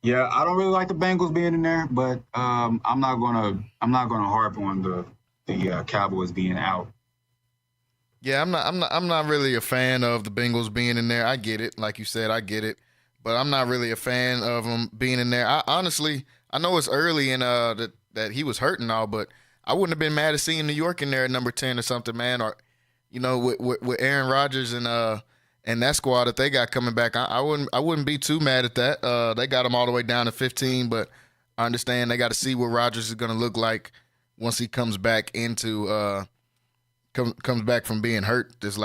Yeah, I don't really like the Bengals being in there, but I'm not gonna harp on the Cowboys being out. Yeah, I'm not really a fan of the Bengals being in there. I get it, like you said, I get it, but I'm not really a fan of them being in there. I honestly, I know it's early and that he was hurt and all, but I wouldn't have been mad at seeing New York in there at number 10 or something, man. Or with Aaron Rodgers and that squad that they got coming back, I wouldn't be too mad at that. They got him all the way down to 15, but I understand they got to see what Rodgers is going to look like once he comes back into comes back from being hurt this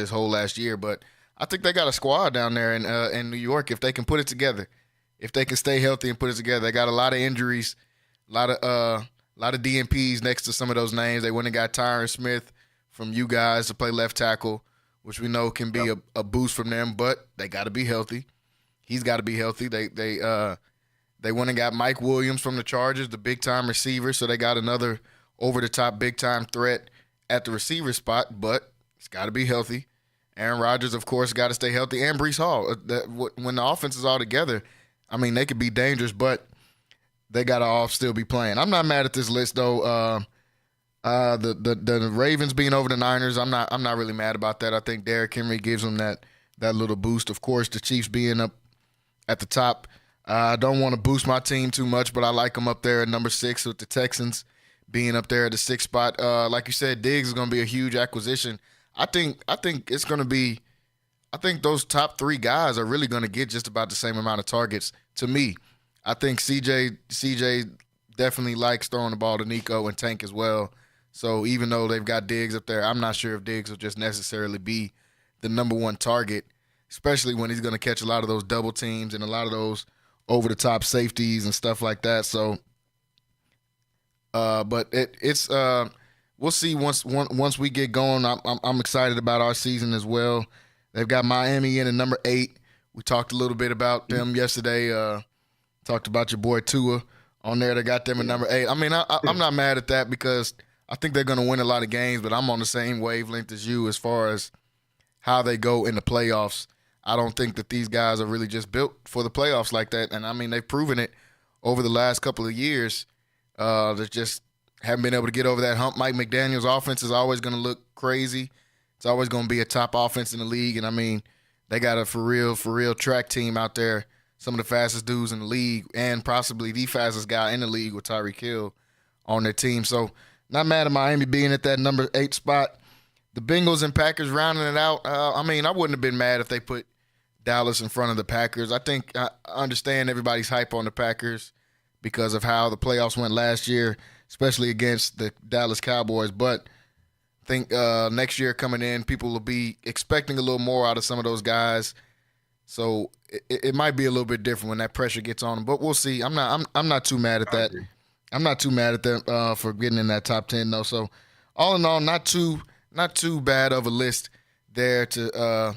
whole last year. But I think they got a squad down there in New York if they can put it together, if they can stay healthy and put it together. They got a lot of injuries, a lot of DNPs next to some of those names. They went and got Tyron Smith from you guys to play left tackle, which we know can be Yep. a boost from them. But they got to be healthy. He's got to be healthy. They went and got Mike Williams from the Chargers, the big time receiver. So they got another over the top big time threat at the receiver spot, but he's got to be healthy. Aaron Rodgers, of course, got to stay healthy, and Brees Hall. When the offense is all together, I mean, they could be dangerous, but they got to all still be playing. I'm not mad at this list though. The Ravens being over the Niners, I'm not really mad about that. I think Derrick Henry gives them that little boost. Of course, the Chiefs being up at the top. I don't want to boost my team too much, but I like them up there at number 6 with the Texans being up there at the 6th spot. Like you said, Diggs is going to be a huge acquisition. I think it's going to be. I think those top 3 guys are really going to get just about the same amount of targets. To me, I think CJ definitely likes throwing the ball to Nico and Tank as well. So even though they've got Diggs up there, I'm not sure if Diggs will just necessarily be the number one target, especially when he's going to catch a lot of those double teams and a lot of those over the top safeties and stuff like that. So, but it's we'll see once we get going. I'm excited about our season as well. They've got Miami in at number 8. We talked a little bit about them yesterday. Talked about your boy Tua on there. They got them at Yeah. number 8. I mean, I'm not mad at that because I think they're going to win a lot of games, but I'm on the same wavelength as you as far as how they go in the playoffs. I don't think that these guys are really just built for the playoffs like that. And I mean, they've proven it over the last couple of years. They just haven't been able to get over that hump. Mike McDaniel's offense is always going to look crazy. It's always going to be a top offense in the league. And I mean, they got a for real track team out there. Some of the fastest dudes in the league and possibly the fastest guy in the league with Tyreek Hill on their team. So not mad at Miami being at that number 8 spot. The Bengals and Packers rounding it out. I mean, I wouldn't have been mad if they put Dallas in front of the Packers. I think I understand everybody's hype on the Packers because of how the playoffs went last year, especially against the Dallas Cowboys. But I think next year coming in, people will be expecting a little more out of some of those guys. So it might be a little bit different when that pressure gets on them. But we'll see. I'm not too mad at I that. agree. I'm not too mad at them for getting in that top 10 though. So all in all, not too bad of a list there to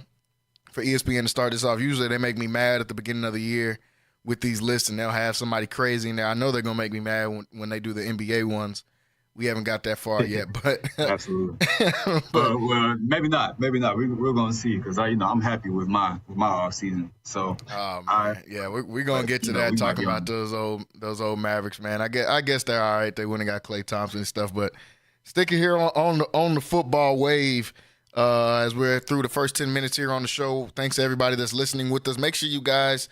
for ESPN to start this off. Usually they make me mad at the beginning of the year with these lists, and they'll have somebody crazy in there. I know they're gonna make me mad when they do the NBA ones. We haven't got that far yet, but Absolutely. but Well, maybe not. Maybe not. We're gonna see because I'm happy with my off season. So oh I, man, yeah, we're gonna but get to that we might talking be about on. those old Mavericks, man. I guess they're all right. They went and got Klay Thompson and stuff, but sticking here on the football wave. As we're through the first 10 minutes here on the show, thanks to everybody that's listening with us. Make sure you guys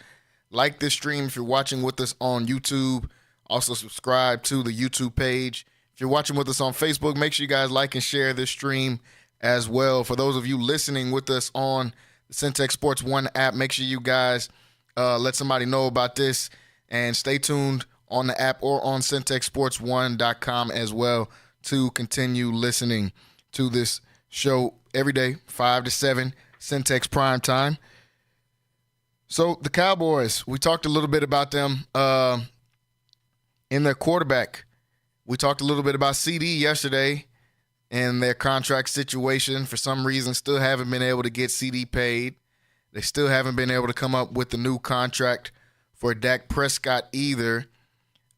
like this stream if you're watching with us on YouTube. Also, subscribe to the YouTube page. If you're watching with us on Facebook, make sure you guys like and share this stream as well. For those of you listening with us on the Centex Sports One app, make sure you guys let somebody know about this and stay tuned on the app or on centexsports1.com as well to continue listening to this show every day, 5 to 7, Centex Primetime. So the Cowboys, we talked a little bit about them in their quarterback. We talked a little bit about CD yesterday and their contract situation. For some reason, still haven't been able to get CD paid. They still haven't been able to come up with the new contract for Dak Prescott either.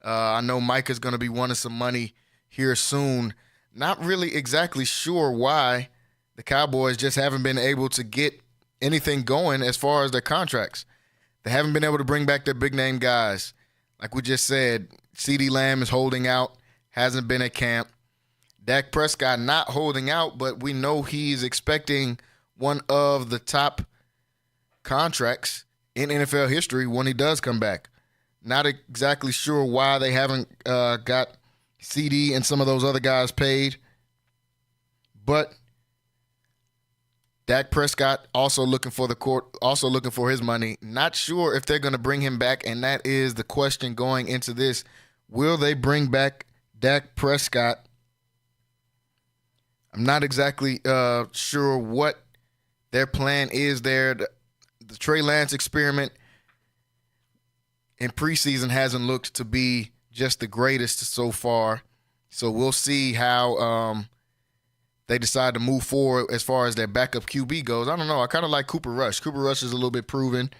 I know Mike is going to be wanting some money here soon. Not really exactly sure why the Cowboys just haven't been able to get anything going as far as their contracts. They haven't been able to bring back their big name guys. Like we just said, CeeDee Lamb is holding out, hasn't been at camp. Dak Prescott not holding out, but we know he's expecting one of the top contracts in NFL history when he does come back. Not exactly sure why they haven't got CD and some of those other guys paid, but Dak Prescott also looking for the court, also looking for his money. Not sure if they're going to bring him back, and that is the question going into this. Will they bring back Dak Prescott? I'm not exactly sure what their plan is there. The Trey Lance experiment in preseason hasn't looked to be just the greatest so far. So we'll see how they decide to move forward as far as their backup QB goes. I don't know. I kind of like Cooper Rush. Cooper Rush is a little bit proven.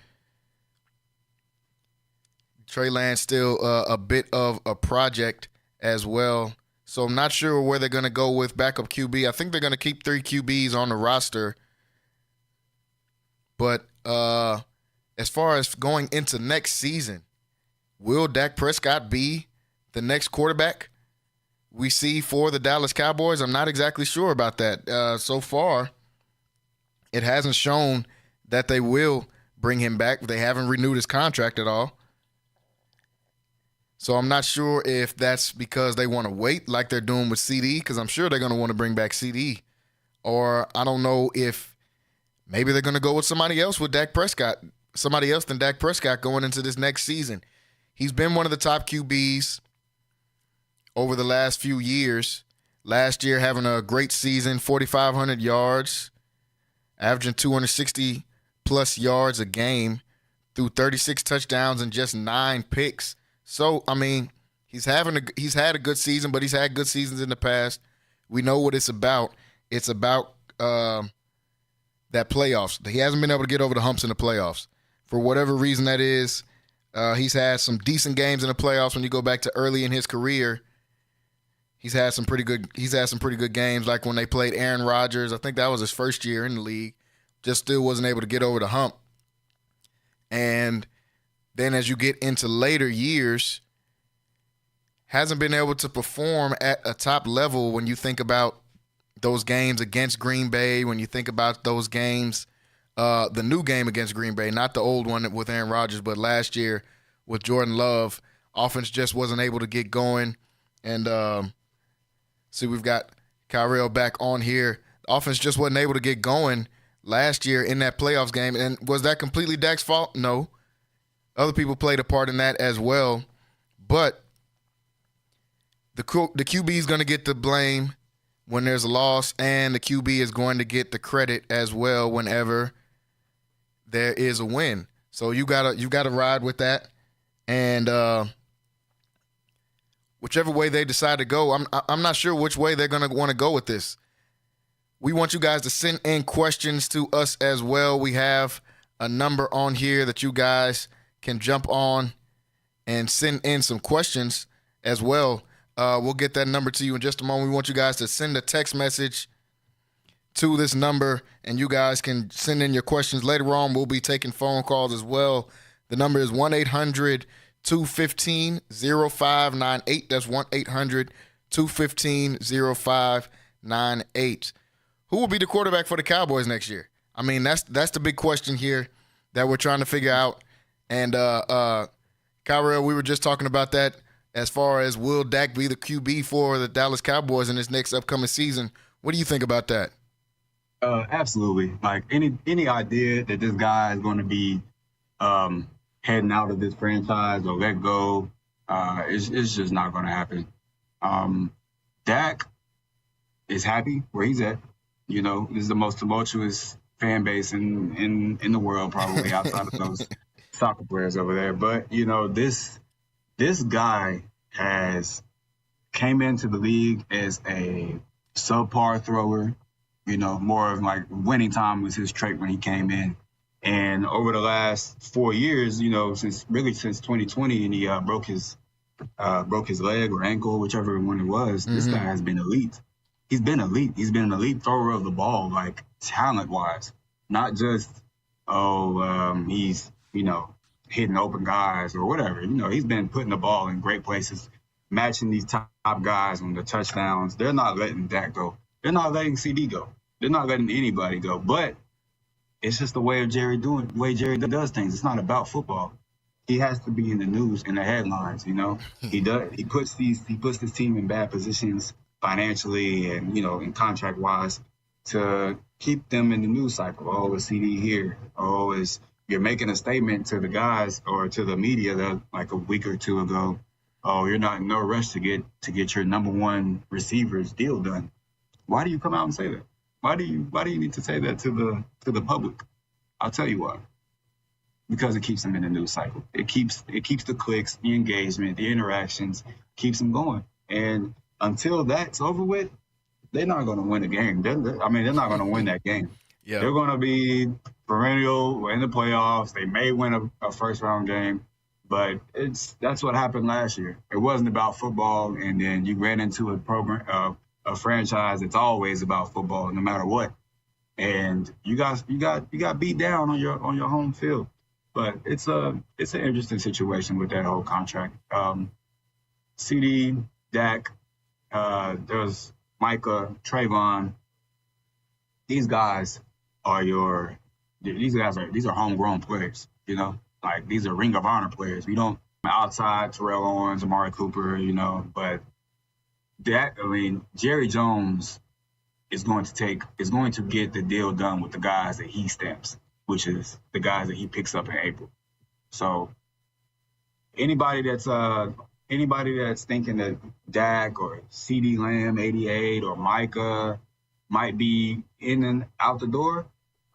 Trey Lance still a bit of a project as well. So I'm not sure where they're going to go with backup QB. I think they're going to keep 3 QBs on the roster. But as far as going into next season, will Dak Prescott be the next quarterback we see for the Dallas Cowboys? I'm not exactly sure about that. So far, it hasn't shown that they will bring him back. They haven't renewed his contract at all. So I'm not sure if that's because they want to wait like they're doing with CD, because I'm sure they're going to want to bring back CD. Or I don't know if maybe they're going to go with somebody else with Dak Prescott, somebody else than Dak Prescott going into this next season. He's been one of the top QBs over the last few years. Last year having a great season, 4,500 yards, averaging 260-plus yards a game through 36 touchdowns and just 9 picks. So, I mean, he's had a good season, but he's had good seasons in the past. We know what it's about. It's about that playoffs. He hasn't been able to get over the humps in the playoffs. For whatever reason that is, he's had some decent games in the playoffs when you go back to early in his career. He's had some pretty good games, like when they played Aaron Rodgers. I think that was his first year in the league. Just still wasn't able to get over the hump. And then as you get into later years, hasn't been able to perform at a top level when you think about those games against Green Bay, when you think about those games, the new game against Green Bay, not the old one with Aaron Rodgers, but last year with Jordan Love. Offense just wasn't able to get going. And see, we've got Kyrell back on here. The offense just wasn't able to get going last year in that playoffs game. And was that completely Dak's fault? No. Other people played a part in that as well. But the QB is going to get the blame when there's a loss, and the QB is going to get the credit as well whenever there is a win. So you gotta ride with that. And whichever way they decide to go, I'm not sure which way they're going to want to go with this. We want you guys to send in questions to us as well. We have a number on here that you guys can jump on and send in some questions as well. We'll get that number to you in just a moment. We want you guys to send a text message to this number, and you guys can send in your questions. Later on, we'll be taking phone calls as well. The number is 1-800-215-0598. That's 1-800-215-0598. Who will be the quarterback for the Cowboys next year? I mean, that's the big question here that we're trying to figure out. And Kyrell, we were just talking about that as far as will Dak be the QB for the Dallas Cowboys in this next upcoming season. What do you think about that? Absolutely. Like any idea that this guy is going to be heading out of this franchise or let go, it's just not going to happen. Dak is happy where he's at. You know, this is the most tumultuous fan base in the world, probably outside of those soccer players over there. But, you know, this guy came into the league as a subpar thrower. You know, more of like winning time was his trait when he came in. And over the last 4 years, you know, since 2020, and he broke his leg or ankle, whichever one it was, this guy has been elite. He's been elite. He's been an elite thrower of the ball, like talent-wise, not just he's, you know, hitting open guys or whatever. He's been putting the ball in great places, matching these top guys on the touchdowns. They're not letting that go. They're not letting CD go. They're not letting anybody go. But it's just the way of the way Jerry does things. It's not about football. He has to be in the news, in the headlines. He does. He puts this team in bad positions financially and in contract wise to keep them in the news cycle. Oh, is CD here? Oh, is you're making a statement to the guys or to the media that like a week or two ago. Oh, you're not in no rush to get your number one receiver's deal done. Why do you come out and say that? Why do you need to say that to the public? I'll tell you why. Because it keeps them in the news cycle. It keeps the clicks, the engagement, the interactions, keeps them going. And until that's over with, they're not going to win a game. They're not going to win that game. Yeah. They're going to be perennial in the playoffs. They may win a first round game, but that's what happened last year. It wasn't about football, and then you ran into a franchise that's always about football, no matter what. And you got beat down on your home field. But it's an interesting situation with that whole contract. CD, Dak, there's Micah, Trayvon. These are homegrown players. Like these are Ring of Honor players. We don't outside Terrell Owens, Amari Cooper. But Jerry Jones is going to get the deal done with the guys that he stamps, which is the guys that he picks up in April. So anybody that's thinking that Dak or CD Lamb 88 or Micah might be in and out the door,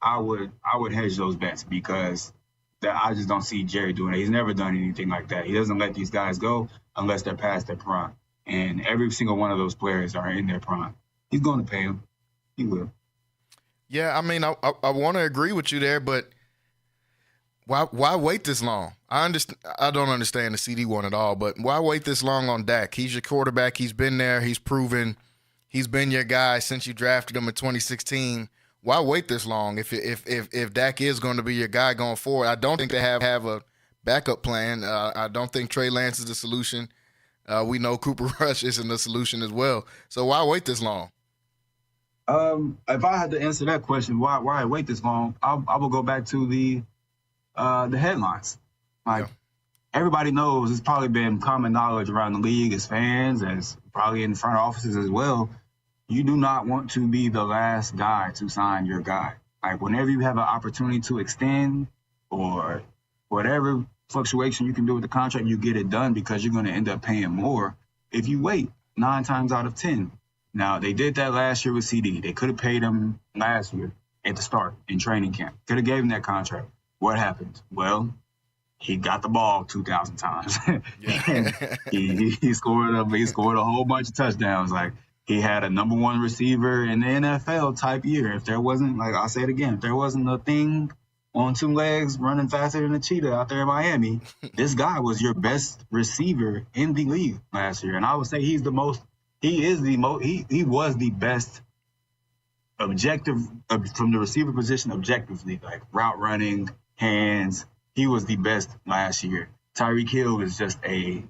I would hedge those bets because I just don't see Jerry doing it. He's never done anything like that. He doesn't let these guys go unless they're past their prime. And every single one of those players are in their prime. He's going to pay them. He will. Yeah, I want to agree with you there, but why wait this long? I don't understand the CD one at all, but why wait this long on Dak? He's your quarterback. He's been there. He's proven. He's been your guy since you drafted him in 2016. Why wait this long if Dak is going to be your guy going forward? I don't think they have a backup plan. I don't think Trey Lance is the solution. We know Cooper Rush isn't the solution as well. So why wait this long? If I had to answer that question, why wait this long? I will go back to the headlines. Everybody knows, it's probably been common knowledge around the league as fans, as probably in front offices as well. You do not want to be the last guy to sign your guy. Like whenever you have an opportunity to extend or whatever fluctuation you can do with the contract, you get it done because you're going to end up paying more if you wait 9 times out of 10. Now, they did that last year with CD. They could have paid him last year at the start in training camp. Could have gave him that contract. What happened? Well, he got the ball 2,000 times. he scored a whole bunch of touchdowns. Like he had a number one receiver in the NFL type year. If there wasn't, like I'll say it again, if there wasn't a thing on 2 legs running faster than a cheetah out there in Miami, this guy was your best receiver in the league last year. And I would say he was the best objective from the receiver position objectively, like route running, hands. He was the best last year. Tyreek Hill is just this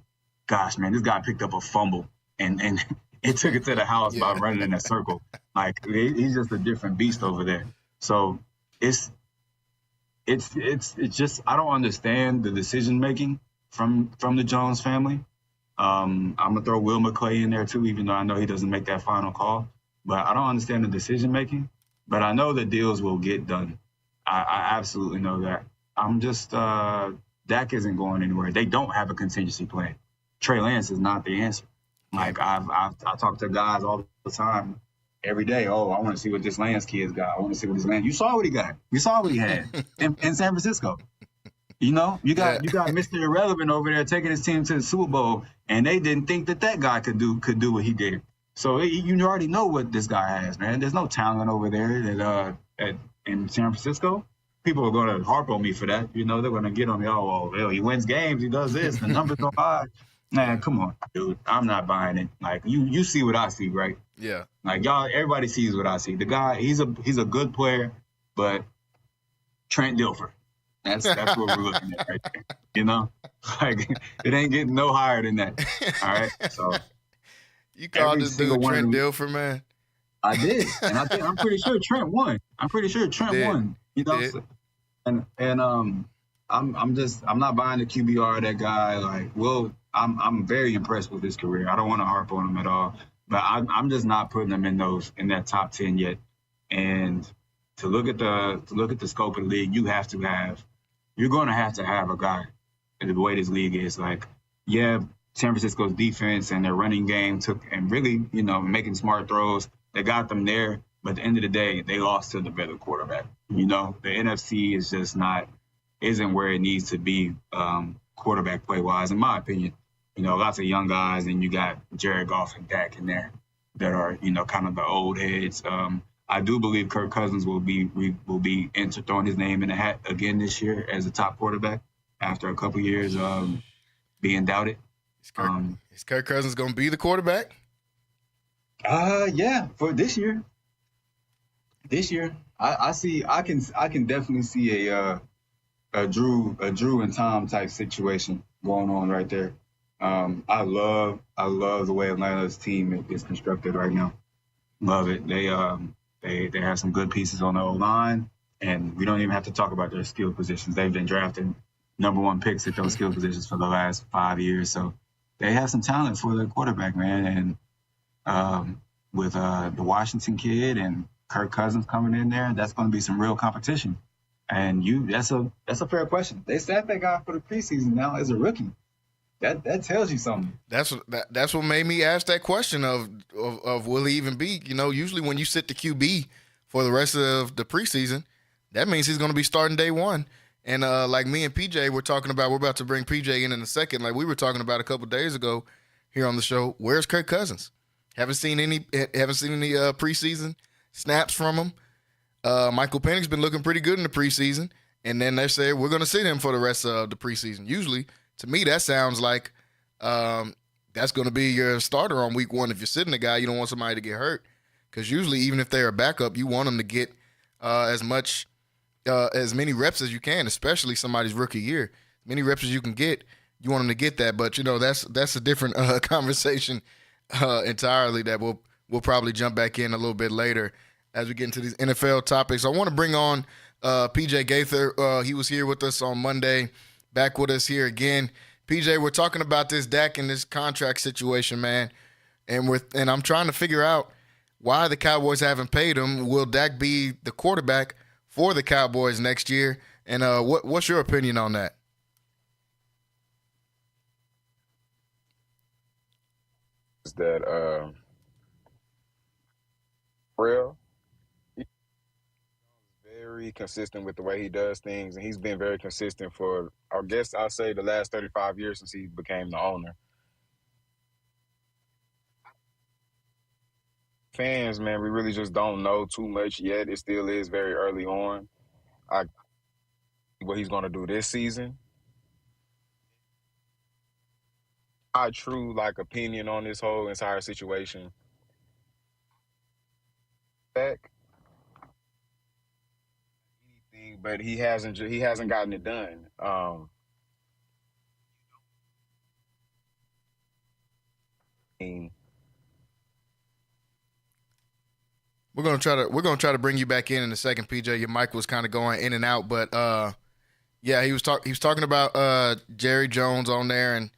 guy picked up a fumble and it took it to the house by running in a circle. Like he's just a different beast over there. So it's just, I don't understand the decision making from the Jones family. I'm gonna throw Will McClay in there too, even though I know he doesn't make that final call. But I don't understand the decision making. But I know that deals will get done. I absolutely know that. I'm just Dak isn't going anywhere. They don't have a contingency plan. Trey Lance is not the answer. Like I talk to guys all the time, every day. Oh, I want to see what this Lance kid's got. I want to see what this Lance. You saw what he got. You saw what he had in San Francisco. You got Mr. Irrelevant over there taking his team to the Super Bowl, and they didn't think that guy could do what he did. So you already know what this guy has, man. There's no talent over there in San Francisco. People are going to harp on me for that. They're going to get on me. Oh, well, he wins games. He does this. The numbers are high. Man, come on, dude. I'm not buying it. Like you see what I see, right? Yeah. Like everybody sees what I see. The guy, he's a good player, but Trent Dilfer. That's what we're looking at right there. You know, like it ain't getting no higher than that. All right. So You called every this single dude one of Trent them, Dilfer, man. I did, and I'm pretty sure Trent won. I'm pretty sure He Trent did. won. He You know, did. so, and I'm not buying the QBR of that guy. Like, I'm very impressed with his career. I don't want to harp on him at all, but I'm just not putting him in that top 10 yet. And to look at the scope of the league, you're going to have a guy. And the way this league is, like, yeah, San Francisco's defense and their running game took and really, making smart throws, they got them there. But at the end of the day, they lost to the better quarterback. The NFC is just isn't where it needs to be, quarterback play wise, in my opinion. Lots of young guys, and you got Jared Goff and Dak in there that are, kind of the old heads. I do believe Kirk Cousins will be throwing his name in the hat again this year as a top quarterback after a couple years being doubted. Is Kirk Cousins going to be the quarterback? Yeah, for this year. This year, I can definitely see a Drew and Tom type situation going on right there. I love the way Atlanta's team is constructed right now. Love it. They have some good pieces on the O-line, and we don't even have to talk about their skill positions. They've been drafting number one picks at those skill positions for the last 5 years, so they have some talent for their quarterback, man. And with the Washington kid and Kirk Cousins coming in there, that's going to be some real competition. And that's a fair question. They said that guy for the preseason now as a rookie. That tells you something. That's what made me ask that question of will he even be? Usually when you sit the QB for the rest of the preseason, that means he's going to be starting day one. And like me and PJ we're about to bring PJ in a second. Like we were talking about a couple days ago here on the show. Where's Kirk Cousins? Haven't seen any preseason snaps from him. Michael Penix's been looking pretty good in the preseason, and then they say we're going to sit him for the rest of the preseason. Usually, to me, that sounds like that's going to be your starter on week one. If you're sitting a guy, you don't want somebody to get hurt, because usually, even if they're a backup, you want them to get as many reps as you can, especially somebody's rookie year. As many reps as you can get, you want them to get that. But that's a different conversation entirely that we'll probably jump back in a little bit later as we get into these NFL topics. I want to bring on PJ Gaither. He was here with us on Monday, back with us here again. PJ, we're talking about this Dak and this contract situation, man, and I'm trying to figure out why the Cowboys haven't paid him. Will Dak be the quarterback for the Cowboys next year? And what's your opinion on that? Is that real? He's very consistent with the way he does things, and he's been very consistent for, I guess I'll say, the last 35 years since he became the owner. Fans, man, we really just don't know too much yet. It still is very early on. What he's going to do this season. My true opinion on this whole entire situation. Back anything, but he hasn't gotten it done. We're gonna try to bring you back in a second, PJ. Your mic was kind of going in and out, but yeah, he was talking about Jerry Jones on there and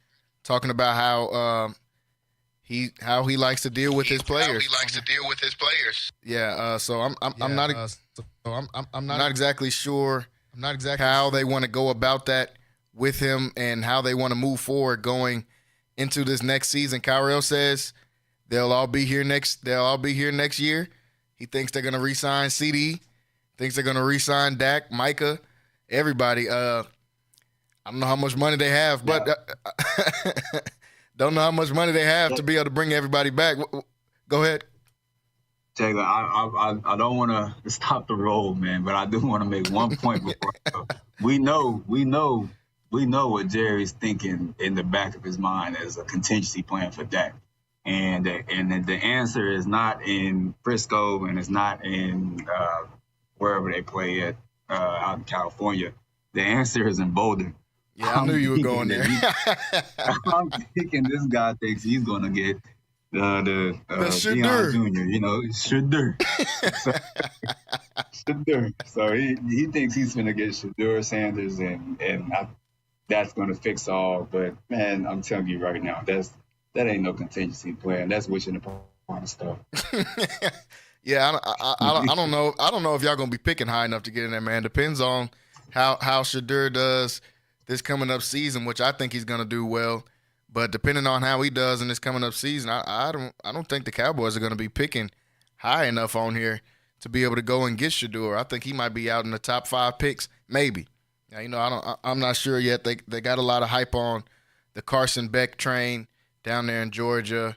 talking about how he likes to deal with his players. Yeah, so I'm not exactly sure how they want to go about that with him and how they want to move forward going into this next season. Kyrell says they'll all be here next year. He thinks they're going to re-sign CD, thinks they're going to re-sign Dak, Micah, everybody. I don't know how much money they have, but don't know how much money they have to be able to bring everybody back. Go ahead. Taylor, I don't want to stop the roll, man, but I do want to make one point before I go. We know what Jerry's thinking in the back of his mind as a contingency plan for Dak. And the answer is not in Frisco, and it's not in wherever they play at out in California. The answer is in Boulder. Yeah, I knew you were going there. I'm thinking this guy thinks he's gonna get the Deion Jr. You know, Shadur. Shadur. So he thinks he's gonna get Shadur Sanders, and that's gonna fix all. But man, I'm telling you right now, that ain't no contingency plan. That's wishing upon stuff. Yeah, I don't know. I don't know if y'all gonna be picking high enough to get in there, man. Depends on how Shadur does this coming up season, which I think he's gonna do well. But depending on how he does in this coming up season, I don't think the Cowboys are gonna be picking high enough on here to be able to go and get Shadur. I think he might be out in the top 5 picks, maybe. Now, you know, I'm not sure yet. They got a lot of hype on the Carson Beck train down there in Georgia.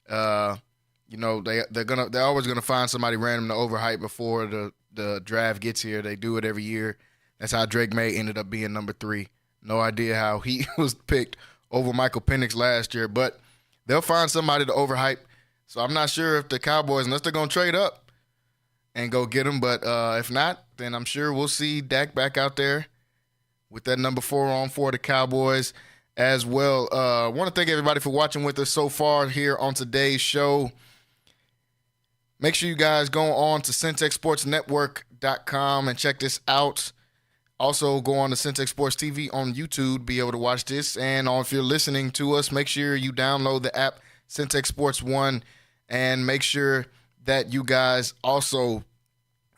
You know, they're always gonna find somebody random to overhype before the draft gets here. They do it every year. That's how Drake May ended up being number 3. No idea how he was picked over Michael Penix last year, but they'll find somebody to overhype. So I'm not sure if the Cowboys, unless they're gonna trade up and go get him, but if not, then I'm sure we'll see Dak back out there with that number 4 on for the Cowboys as well. I want to thank everybody for watching with us so far here on today's show. Make sure you guys go on to CentexSportsNetwork.com and check this out. Also, go on to Centex Sports TV on YouTube, be able to watch this. And if you're listening to us, make sure you download the app Centex Sports One, and make sure that you guys also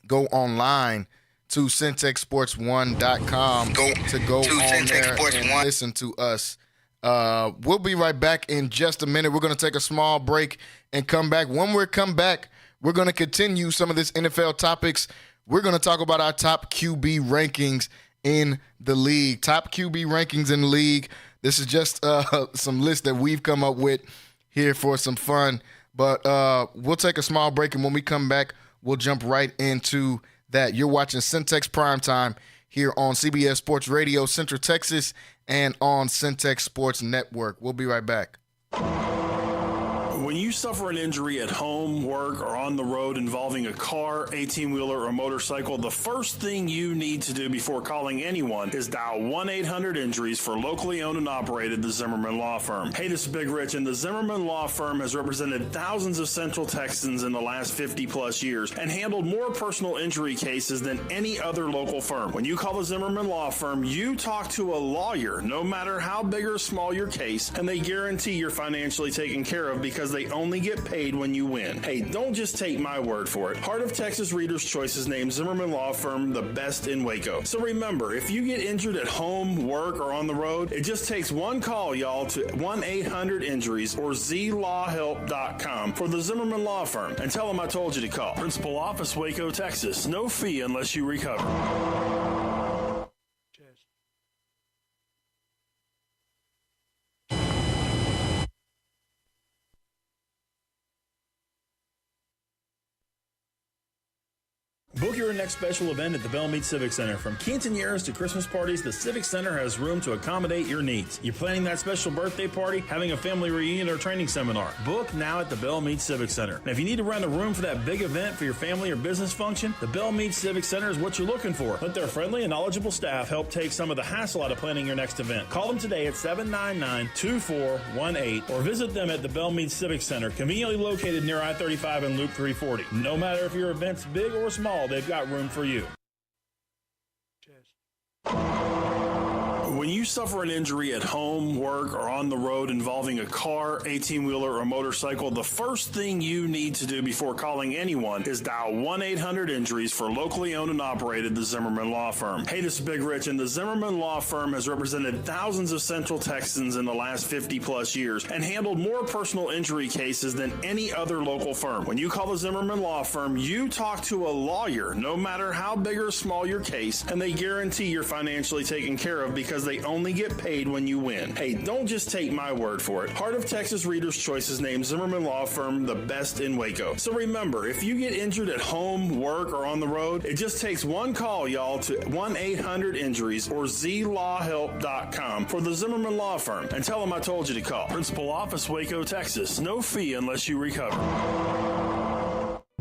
go online to CentexSports1.com to go on there and listen to us. We'll be right back in just a minute. We're going to take a small break and come back. When we come back, we're going to continue some of this NFL topics. We're going to talk about our top QB rankings in the league. Top QB rankings in the league. This is just some lists that we've come up with here for some fun. But we'll take a small break, and when we come back, we'll jump right into that. You're watching Centex Primetime here on CBS Sports Radio, Central Texas, and on Centex Sports Network. We'll be right back. When you suffer an injury at home, work, or on the road involving a car, 18-wheeler, or motorcycle, the first thing you need to do before calling anyone is dial 1-800-INJURIES for locally owned and operated the Zimmerman Law Firm. Hey, this is Big Rich, and the Zimmerman Law Firm has represented thousands of Central Texans in the last 50-plus years and handled more personal injury cases than any other local firm. When you call the Zimmerman Law Firm, you talk to a lawyer, no matter how big or small your case, and they guarantee you're financially taken care of because they only get paid when you win. Hey, don't just take my word for it. Heart of Texas Readers' Choice has named Zimmerman Law Firm the best in Waco. So remember, if you get injured at home, work, or on the road, it just takes one call, y'all, to 1-800-INJURIES or zlawhelp.com for the Zimmerman Law Firm and tell them I told you to call. Principal Office, Waco, Texas. No fee unless you recover. Book your next special event at the Bellmead Civic Center. From quinceañeras to Christmas parties, the Civic Center has room to accommodate your needs. You're planning that special birthday party, having a family reunion, or training seminar. Book now at the Bellmead Civic Center. And if you need to rent a room for that big event for your family or business function, the Bellmead Civic Center is what you're looking for. Let their friendly and knowledgeable staff help take some of the hassle out of planning your next event. Call them today at 799-2418 or visit them at the Bellmead Civic Center, conveniently located near I-35 and Loop 340. No matter if your event's big or small, they've got room for you. When you suffer an injury at home, work, or on the road involving a car, 18-wheeler, or motorcycle, the first thing you need to do before calling anyone is dial 1-800-INJURIES for locally owned and operated the Zimmerman Law Firm. Hey, this is Big Rich, and the Zimmerman Law Firm has represented thousands of Central Texans in the last 50-plus years and handled more personal injury cases than any other local firm. When you call the Zimmerman Law Firm, you talk to a lawyer, no matter how big or small your case, and they guarantee you're financially taken care of because they only get paid when you win. Hey, don't just take my word for it. Heart of Texas Readers' Choice has named Zimmerman Law Firm the best in Waco. So remember, if you get injured at home, work, or on the road, it just takes one call, y'all, to 1-800-INJURIES or zlawhelp.com for the Zimmerman Law Firm and tell them I told you to call. Principal Office, Waco, Texas. No fee unless you recover.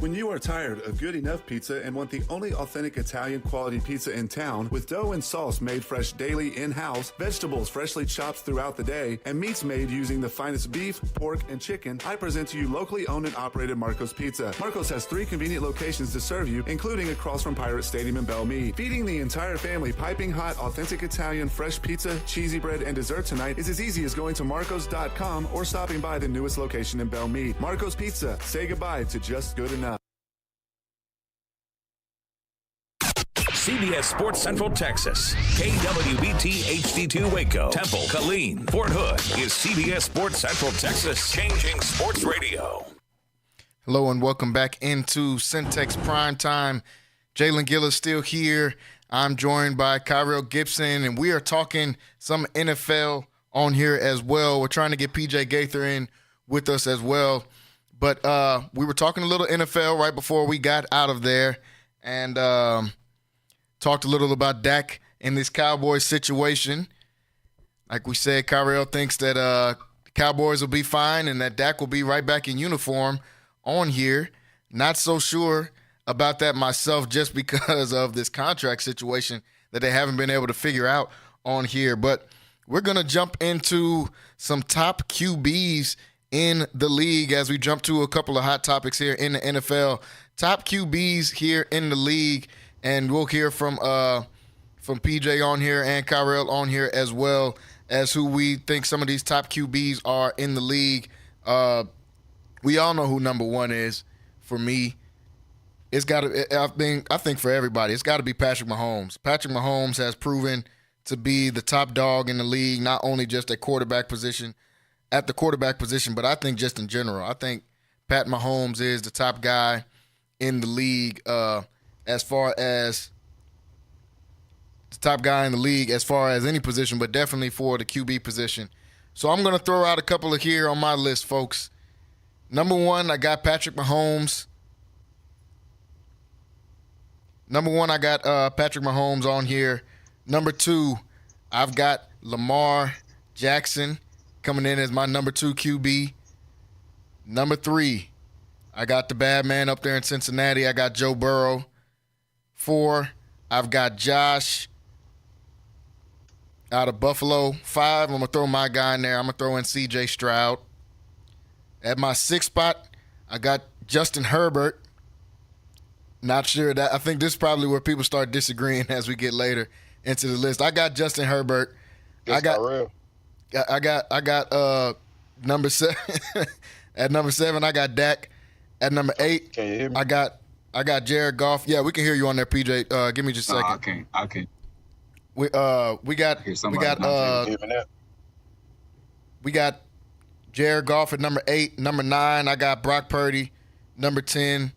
When you are tired of good enough pizza and want the only authentic Italian quality pizza in town, with dough and sauce made fresh daily in-house, vegetables freshly chopped throughout the day, and meats made using the finest beef, pork, and chicken, I present to you locally owned and operated Marco's Pizza. Marco's has 3 convenient locations to serve you, including across from Pirate Stadium in Belle Meade. Feeding the entire family piping hot, authentic Italian fresh pizza, cheesy bread, and dessert tonight is as easy as going to marcos.com or stopping by the newest location in Belle Meade. Marco's Pizza. Say goodbye to just good enough. CBS Sports Central Texas, KWBT HD2 Waco, Temple, Killeen, Fort Hood is CBS Sports Central Texas, changing sports radio. Hello and welcome back into Centex Primetime. Jalen Gillis still here. I'm joined by Kyrell Gibson, and we are talking some NFL on here as well. We're trying to get PJ Gaither in with us as well. But we were talking a little NFL right before we got out of there, and talked a little about Dak and this Cowboys situation. Like we said, Kyrell thinks that the Cowboys will be fine and that Dak will be right back in uniform on here. Not so sure about that myself, just because of this contract situation that they haven't been able to figure out on here. But we're going to jump into some top QBs in the league as we jump to a couple of hot topics here in the NFL. Top QBs here in the league. And we'll hear from PJ on here and Kyrell on here, as well as who we think some of these top QBs are in the league. We all know who number one is for me. It's got to. I think for everybody, it's got to be Patrick Mahomes. Patrick Mahomes has proven to be the top dog in the league, not only just at the quarterback position, but I think just in general. I think Pat Mahomes is the top guy in the league. As far as the top guy in the league, as far as any position, but definitely for the QB position. So I'm going to throw out a couple of here on my list, folks. Number one, I got Patrick Mahomes. Patrick Mahomes on here. Number two, I've got Lamar Jackson coming in as my number 2 QB. Number 3, I got the bad man up there in Cincinnati. I got Joe Burrow. 4, I've got Josh out of Buffalo. 5, I'm going to throw my guy in there. I'm going to throw in C.J. Stroud. At my 6th spot, I got Justin Herbert. Not sure that. I think this is probably where people start disagreeing as we get later into the list. I got Justin Herbert. That's not real. I got number 7. At number 7, I got Dak. At number 8, Can you hear me? I got Jared Goff. Yeah, we can hear you on there, PJ. Give me just a second. I can't. We got Jared Goff at number 8. Number 9, I got Brock Purdy. Number 10,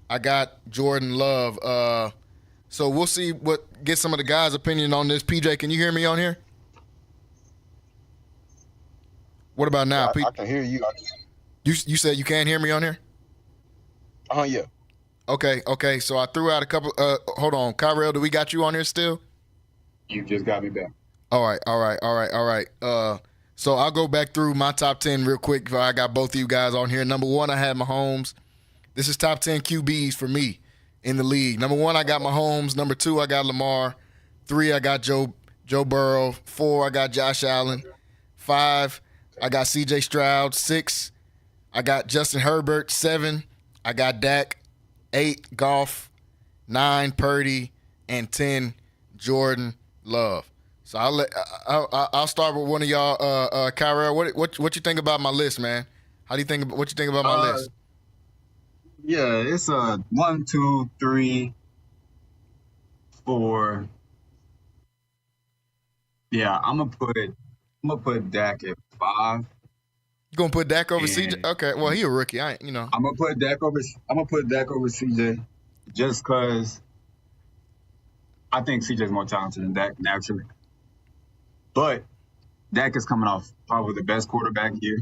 I got Jordan Love. So we'll see get some of the guys' opinion on this. PJ, can you hear me on here? What about now? I can hear you. You said you can't hear me on here? Yeah. Okay. So I threw out a couple. Hold on, Kyrell, do we got you on here still? You just got me back. All right. So I'll go back through my top 10 real quick. I got both of you guys on here. Number 1, I had Mahomes. This is top 10 QBs for me in the league. Number 1, I got Mahomes. Number 2, I got Lamar. 3, I got Joe Burrow. 4, I got Josh Allen. 5, I got C.J. Stroud. 6, I got Justin Herbert. 7, I got Dak. 8, Goff. 9, Purdy. And 10, Jordan Love. So I'll start with one of y'all, Kyrell. What you think about my list, man? What you think about my list? Yeah, it's a 1, 2, 3, 4. Yeah, I'm gonna put Dak at 5. You gonna put Dak over CJ? Okay, well he a rookie. I'm gonna put Dak over CJ just because I think CJ's more talented than Dak naturally. But Dak is coming off probably the best quarterback year.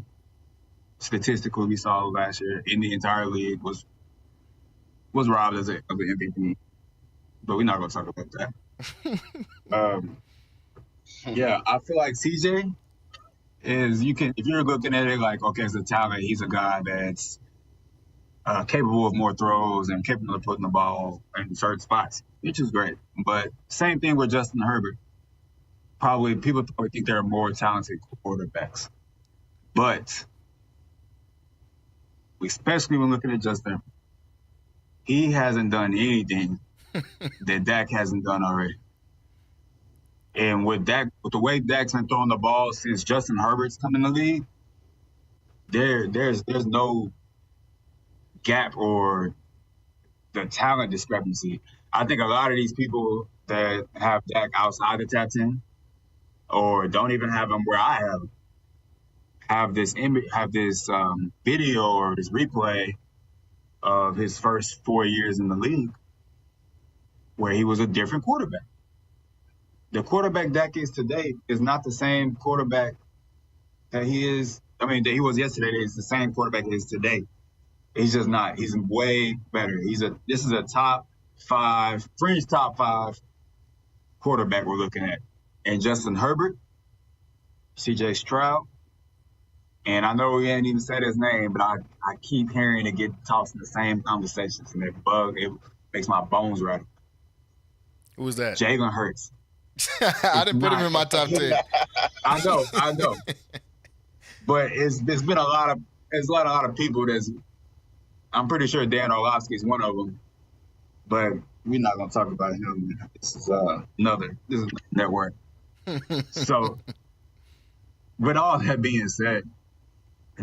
Statistically, we saw last year in the entire league was robbed of an MVP. But we're not going to talk about that. Yeah, I feel like CJ is if you're looking at it like, okay, as a talent, he's a guy that's capable of more throws and capable of putting the ball in certain spots, which is great. But same thing with Justin Herbert. People probably think they're more talented quarterbacks. But especially when looking at Justin, he hasn't done anything that Dak hasn't done already. And with the way Dak's been throwing the ball since Justin Herbert's come in the league, there's no gap or the talent discrepancy. I think a lot of these people that have Dak outside the top 10 or don't even have him where I have this video or this replay of his first 4 years in the league where he was a different quarterback. The quarterback Dak is today is not the same quarterback that he was yesterday. It's the same quarterback he is today. He's just not. He's way better. This is a top 5, fringe top 5 quarterback we're looking at. And Justin Herbert, CJ Stroud, and I know we ain't even said his name, but I keep hearing it get tossed in the same conversations, and it makes my bones rattle. Who was that? Jalen Hurts. I didn't put him in my top 10. I know. But it's been a lot of people I'm pretty sure Dan Orlovsky is one of them. But we're not gonna talk about him. This is another network. So with all that being said,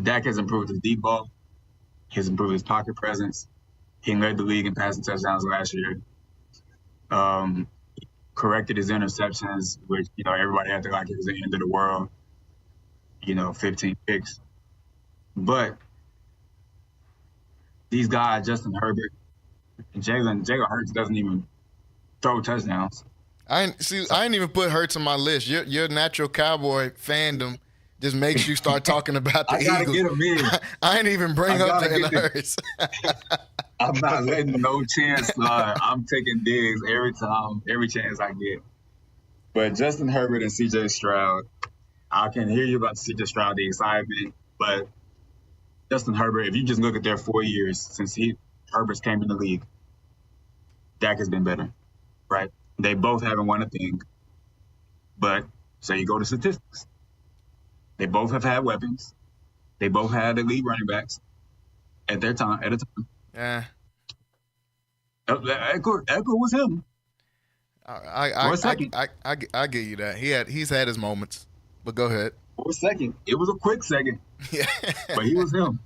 Dak has improved his deep ball. He has improved his pocket presence. He led the league in passing touchdowns last year. Corrected his interceptions, which, everybody acted like it was the end of the world. 15 picks. But these guys, Justin Herbert, Jalen Hurts doesn't even throw touchdowns. I ain't even put Hurts on my list. Your natural Cowboy fandom just makes you start talking about the I Eagles. Get him in. I ain't even bring up Jalen Hurts. I'm not letting no chance slide. I'm taking digs every chance I get. But Justin Herbert and CJ Stroud, I can hear you about CJ Stroud, the excitement, but Justin Herbert, if you just look at their 4 years since Herbert's came in the league, Dak has been better, right? They both haven't won a thing. But say you go to statistics. They both have had weapons. They both had elite running backs at a time. Yeah. Echo was him. I get you that. He's had his moments. But go ahead. For a second. It was a quick second. Yeah. But he was him.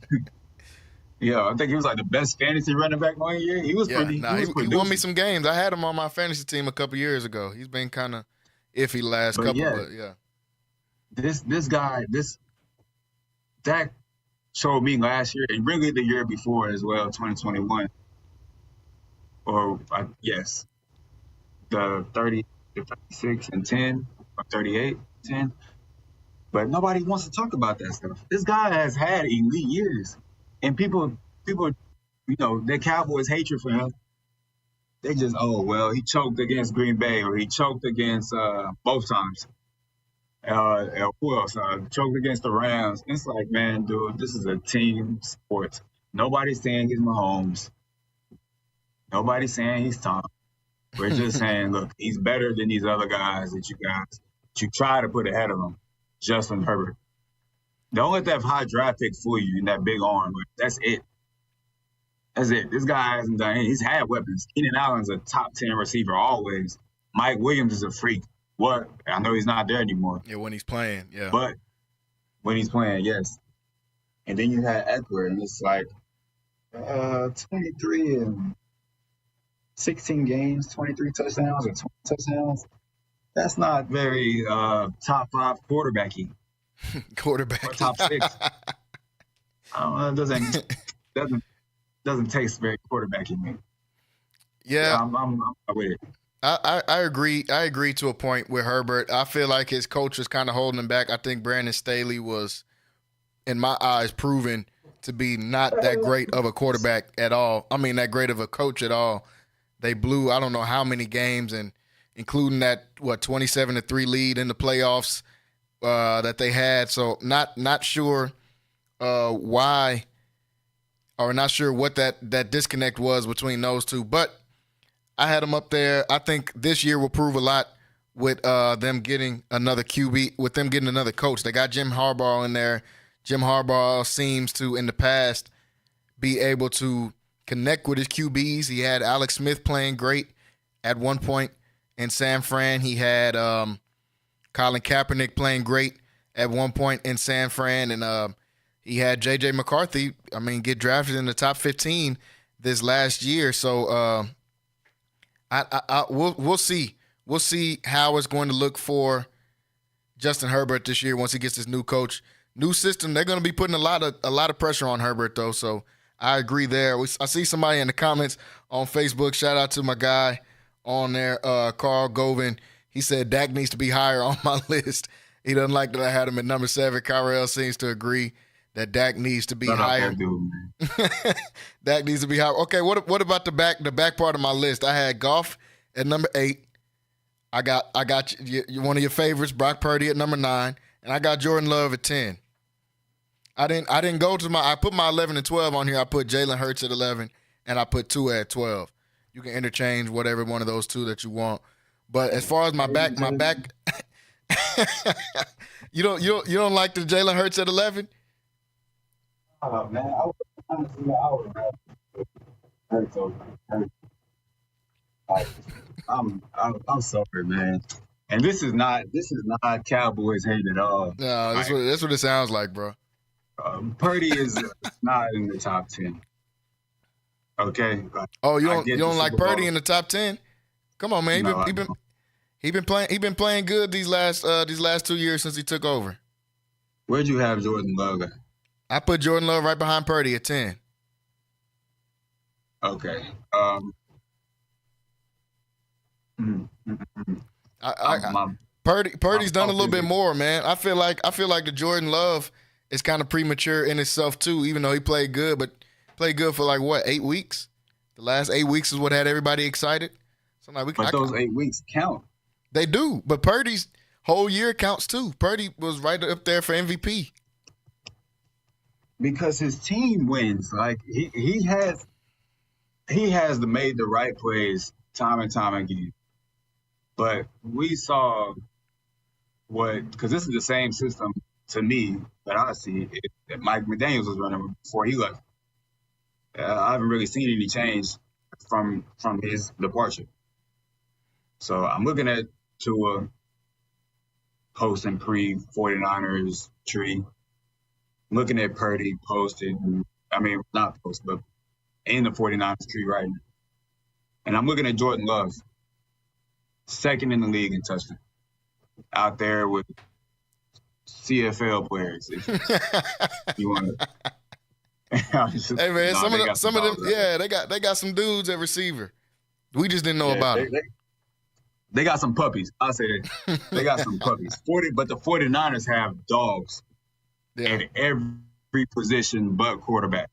Yeah, I think he was like the best fantasy running back 1 year. He was pretty. He won me some games. I had him on my fantasy team a couple years ago. He's been kind of iffy last couple, but yeah. Dak showed me last year and really the year before as well, 2021. The 30, the 36 and 10, or 38, 10. But nobody wants to talk about that stuff. This guy has had elite years. And people, their Cowboys' hatred for him, they just, he choked against Green Bay or he choked against both times. Who else? Choked against the Rams. It's like, man, dude, this is a team sport. Nobody's saying he's Mahomes. Nobody's saying he's Tom. We're just saying, look, he's better than these other guys that you try to put ahead of him. Justin Herbert. Don't let that high draft pick fool you in that big arm. That's it. That's it. This guy hasn't done anything. He's had weapons. Keenan Allen's a top 10 receiver always. Mike Williams is a freak. What? I know he's not there anymore. Yeah, when he's playing, yeah. But when he's playing, yes. And then you had Eckler, and it's like 23 and 16 games, 23 touchdowns or 20 touchdowns. That's not very top 5 quarterbacking. Quarterback. Or top 6. I don't know. It doesn't taste very quarterbacking me. Yeah. I'm with it. I agree. I agree to a point with Herbert. I feel like his coach was kind of holding him back. I think Brandon Staley was, in my eyes, proven to be not that great of a quarterback at all. I mean, that great of a coach at all. They blew I don't know how many games, and including that 27-3 lead in the playoffs that they had. So not sure why or not sure what that disconnect was between those two. But I had them up there. I think this year will prove a lot with them getting another QB, with them getting another coach. They got Jim Harbaugh in there. Jim Harbaugh seems to, in the past, be able to connect with his QBs. He had Alex Smith playing great at one point in San Fran. He had Colin Kaepernick playing great at one point in San Fran. And he had J.J. McCarthy, get drafted in the top 15 this last year. So we'll see. We'll see how it's going to look for Justin Herbert this year once he gets his new coach. New system, they're going to be putting a lot of pressure on Herbert, though, so I agree there. I see somebody in the comments on Facebook. Shout out to my guy on there, Carl Govin. He said Dak needs to be higher on my list. He doesn't like that I had him at number 7. Kyrell seems to agree that Dak needs to be higher. Dak needs to be higher. Okay, what about the back part of my list? I had Goff at number 8. I got one of your favorites, Brock Purdy at number 9, and I got Jordan Love at 10. I didn't go to I put my 11 and 12 on here. I put Jalen Hurts at 11, and I put Tua at 12. You can interchange whatever one of those two that you want. But as far as my back, you don't like the Jalen Hurts at 11? Oh man, I would Hurts over Hurts. Like, I'm sorry, man. And this is not Cowboys hate at all. No, that's what it sounds like, bro. Purdy is not in the top 10. Okay. Oh, you don't like Purdy in the top 10? Come on, man. He been playing good these last 2 years since he took over. Where'd you have Jordan Love at? I put Jordan Love right behind Purdy at 10. Okay. Purdy's done a little bit more, man. I feel like the Jordan Love is kind of premature in itself too, even though he played good, but played good for like what, 8 weeks? The last 8 weeks is what had everybody excited. So like those 8 weeks count. They do, but Purdy's whole year counts too. Purdy was right up there for MVP. Because his team wins. Like he has made the right plays time and time again. But we saw because this is the same system to me that I see that Mike McDaniels was running before he left. I haven't really seen any change from his departure. So I'm looking at Tua post and pre-49ers tree. I'm looking at Purdy not post, but in the 49ers tree right now. And I'm looking at Jordan Love, second in the league in touchdown, out there with CFL players. If you want to. Hey man, some of them, yeah, they got some dudes at receiver. We just didn't know about them. They got some puppies. I'll say that. They got some puppies. But the 49ers have dogs at every position but quarterback.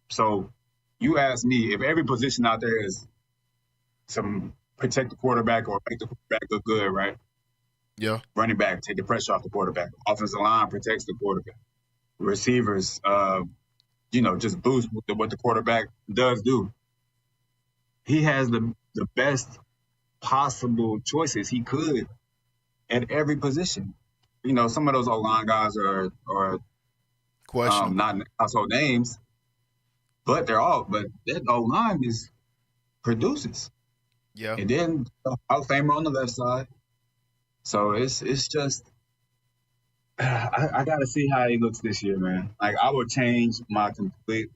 So you ask me, if every position out there is some protect the quarterback or make the quarterback look good, right? Yeah. Running back, take the pressure off the quarterback. Offensive line protects the quarterback. Receivers, just boost what the quarterback does do. He has the best possible choices he could at every position. Some of those O-line guys are not household names, but that O-line produces. Yeah. And then Hall of Famer on the left side. So it's just I got to see how he looks this year, man. Like, I would change my complete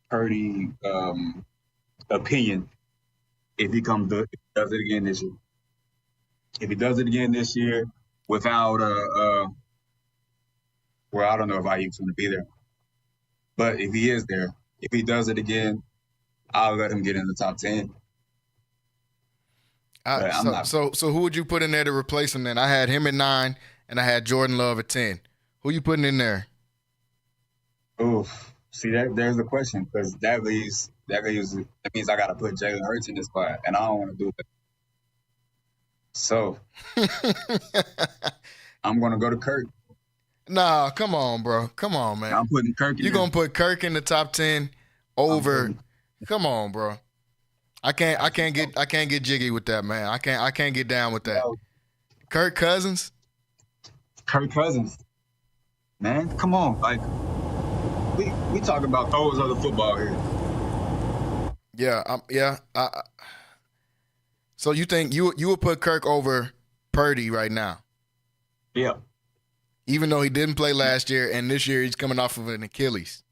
Purdy opinion if he does it again this year. If he does it again this year without I don't know if Ayuk's going to be there. But if he is there, if he does it again, I'll let him get in the top 10. So who would you put in there to replace him then? I had him at 9, and I had Jordan Love at 10. Who you putting in there? Oof. See, there's the question, because that means I got to put Jalen Hurts in this spot, and I don't want to do that. So I'm going to go to Kurt. Nah, come on, bro. Come on, man. I'm putting Kirk in You're going to put Kirk in the top 10 over. Come on, bro. I can't get jiggy with that, man. I can't get down with that. No. Kirk Cousins? Kirk Cousins. Man, come on. Like, we talking about throwers of the football here. Yeah, so you think you would put Kirk over Purdy right now? Yeah. Even though he didn't play last year, and this year he's coming off of an Achilles.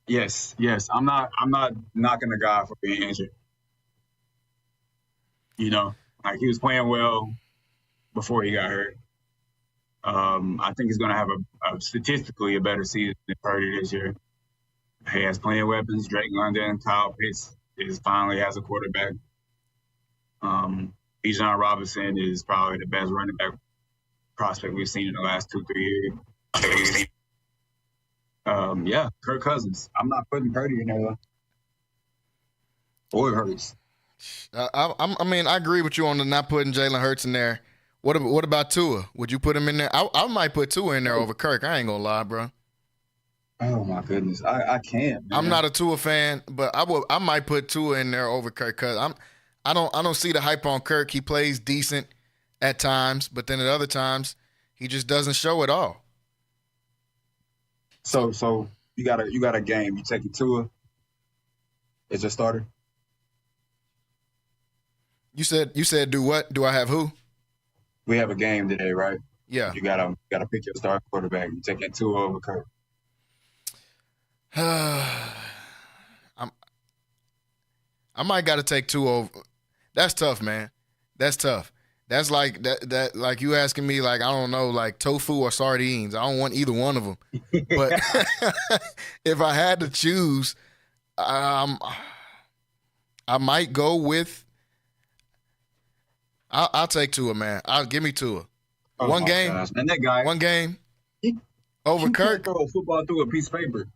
Yes. I'm not knocking the guy for being injured. You know, like he was playing well before he got hurt. I think he's going to have a statistically a better season than Purdy this year. He has plenty of weapons. Drake London, Kyle Pitts finally has a quarterback. Bijan Robinson is probably the best running back prospect we've seen in the last 2-3 years. Yeah, Kirk Cousins. I'm not putting Purdy in there though. Or Hurts. I mean, I agree with you on the not putting Jalen Hurts in there. What about Tua? Would you put him in there? I might put Tua in there over Kirk. I ain't gonna lie, bro. Oh my goodness, I can't. Man. I'm not a Tua fan, but I might put Tua in there over Kirk because I don't see the hype on Kirk. He plays decent at times, but then at other times he just doesn't show at all. So you got a game. You taking Tua as your starter? You said do what? Do I have who? We have a game today, right? Yeah. You gotta pick your starting quarterback. You taking Tua over Kirk? I might got to take Tua over. That's tough, man. That's tough. That's like that like you asking me like I don't know like tofu or sardines. I don't want either one of them. But if I had to choose, I might go with. I'll take Tua, man. Give me Tua. One game. Gosh. And that guy. One game. Over Kirk. Throw a football through a piece of paper.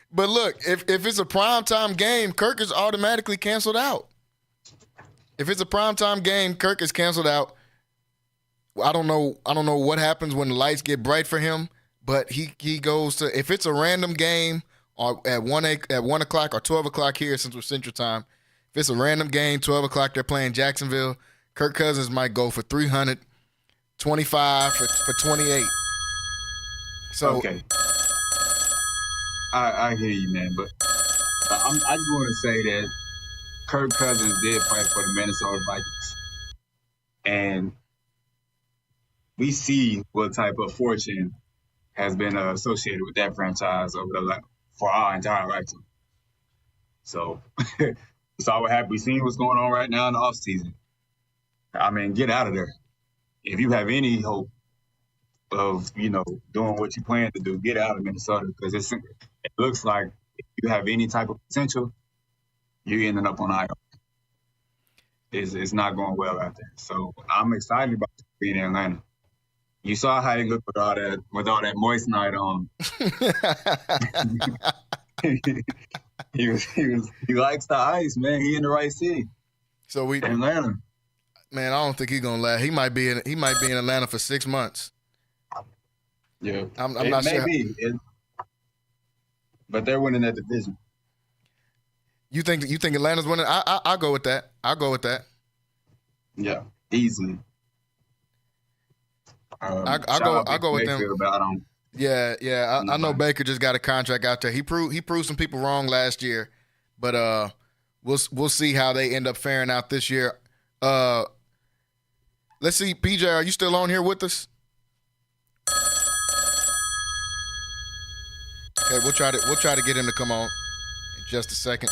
But look, if it's a primetime game, Kirk is automatically canceled out. If it's a primetime game, Kirk is canceled out. I don't know what happens when the lights get bright for him, but he goes to if it's a random game or at 1 o'clock or 12 o'clock here since we're Central Time. If it's a random game, 12 o'clock, they're playing Jacksonville. Kirk Cousins might go for 325 for 28. So okay. I hear you, man, but I just want to say that Kirk Cousins did play for the Minnesota Vikings, and we see what type of fortune has been associated with that franchise for our entire lifetime. So it's all we're happy. We seen what's going on right now in the offseason. I mean, get out of there. If you have any hope of, doing what you plan to do, get out of Minnesota because it looks like if you have any type of potential, you're ending up on IR. It's not going well out there. So I'm excited about being in Atlanta. You saw how he looked with all that moist night on. He likes the ice, man. He in the right city. So Atlanta. Man, I don't think he's gonna last. He might be in Atlanta for 6 months. Yeah, I'm not sure. Maybe, but they're winning that division. You think Atlanta's winning? I'll go with that. Yeah, easily. I'll go with them. Yeah. I know Baker just got a contract out there. He proved some people wrong last year, but we'll see how they end up faring out this year. Let's see, PJ, are you still on here with us? Okay, we'll try to get him to come on in just a second.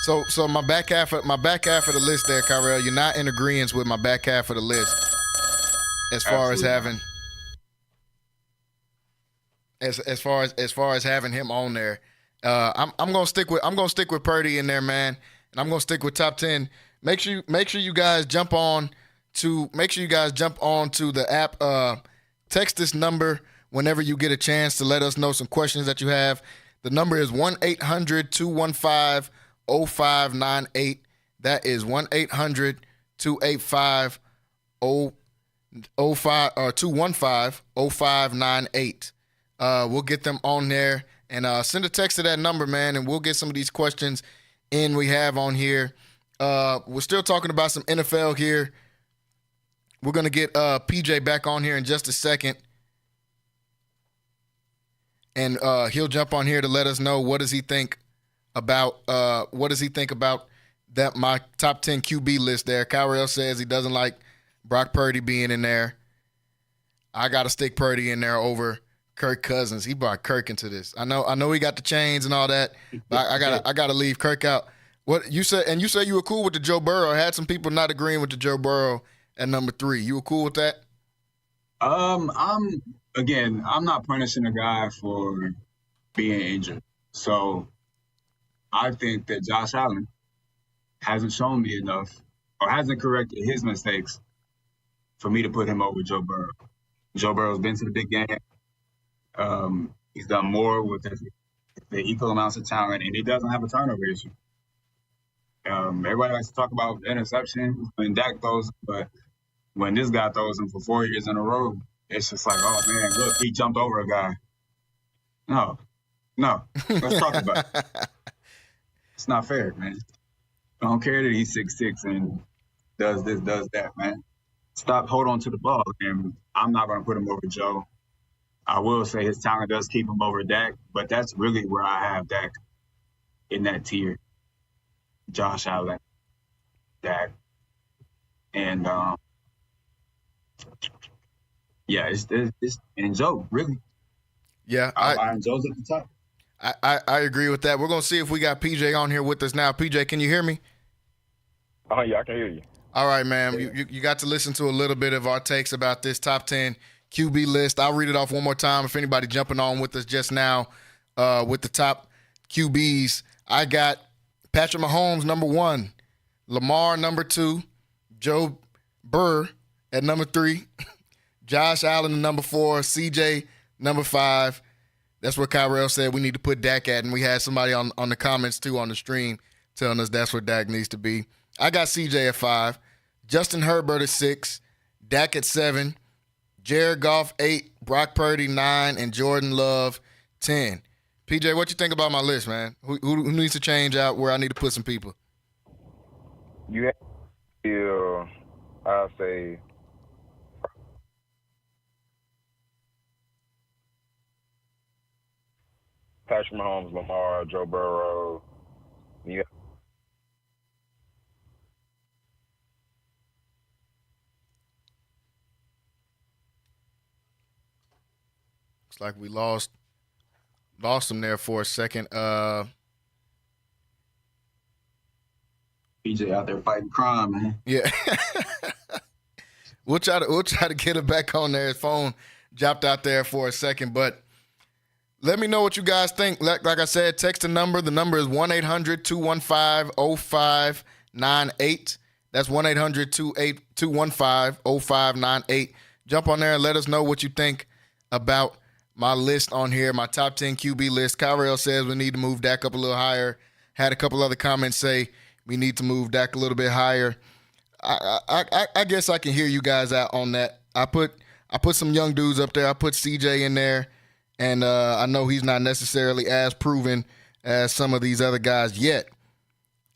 So my back half of the list there, Kyrell, you're not in agreement with my back half of the list as far Absolutely. as far as having him on there. I'm gonna stick with Purdy in there, man, and I'm gonna stick with top 10. Make sure you guys jump on to the app. Text this number whenever you get a chance to let us know some questions that you have. The number is 1-800-215 0598. That is 1-800-285-05 or 215-0598. We'll get them on there and send a text to that number, man, and we'll get some of these questions in we have on here. We're still talking about some NFL here. We're going to get PJ back on here in just a second. And he'll jump on here to let us know what does he think about that my top 10 QB list there. Kyrell says he doesn't like Brock Purdy being in there. I got to stick Purdy in there over Kirk Cousins. He brought Kirk into this. I know he got the chains and all that, but I gotta leave Kirk out. What you said, and you said you were cool with the Joe Burrow. I had some people not agreeing with the Joe Burrow at number 3. You were cool with that? I'm not punishing a guy for being injured. So I think that Josh Allen hasn't shown me enough or hasn't corrected his mistakes for me to put him over Joe Burrow. Joe Burrow's been to the big game. He's done more with the equal amounts of talent, and he doesn't have a turnover issue. Everybody likes to talk about interceptions when Dak throws, but when this guy throws them for 4 years in a row, it's just like, oh, man, look, he jumped over a guy. No, let's talk about it. It's not fair, man. I don't care that he's 6'6" and does this, does that, man. Hold on to the ball, and I'm not going to put him over Joe. I will say his talent does keep him over Dak, but that's really where I have Dak in that tier. Josh Allen, Dak, and it's and Joe, really. Yeah, and Joe's at the top. I agree with that. We're gonna see if we got PJ on here with us now. PJ, can you hear me? Yeah, I can hear you. All right, man. You got to listen to a little bit of our takes about this top 10 QB list. I'll read it off one more time. If anybody jumping on with us just now with the top QBs, I got Patrick Mahomes, number 1. Lamar, number 2. Joe Burr at number 3. Josh Allen, number 4. CJ, number 5. That's what Kyrell said we need to put Dak at, and we had somebody on the comments, too, on the stream telling us that's where Dak needs to be. I got CJ at 5. Justin Herbert at 6. Dak at 7. Jared Goff, 8. Brock Purdy, 9. And Jordan Love, 10. PJ, what you think about my list, man? Who needs to change out where I need to put some people? You have I'll say Patrick Mahomes, Lamar, Joe Burrow. Yeah. Looks like we lost him there for a second. PJ out there fighting crime, man. Yeah. We'll try to get him back on there. His phone dropped out there for a second, but let me know what you guys think. Like I said, text the number. The number is 1-800-215-0598. That's 1-800-215-0598. Jump on there and let us know what you think about my list on here, my top 10 QB list. Kyrell says we need to move Dak up a little higher. Had a couple other comments say we need to move Dak a little bit higher. I guess I can hear you guys out on that. I put some young dudes up there. I put CJ in there, and I know he's not necessarily as proven as some of these other guys yet.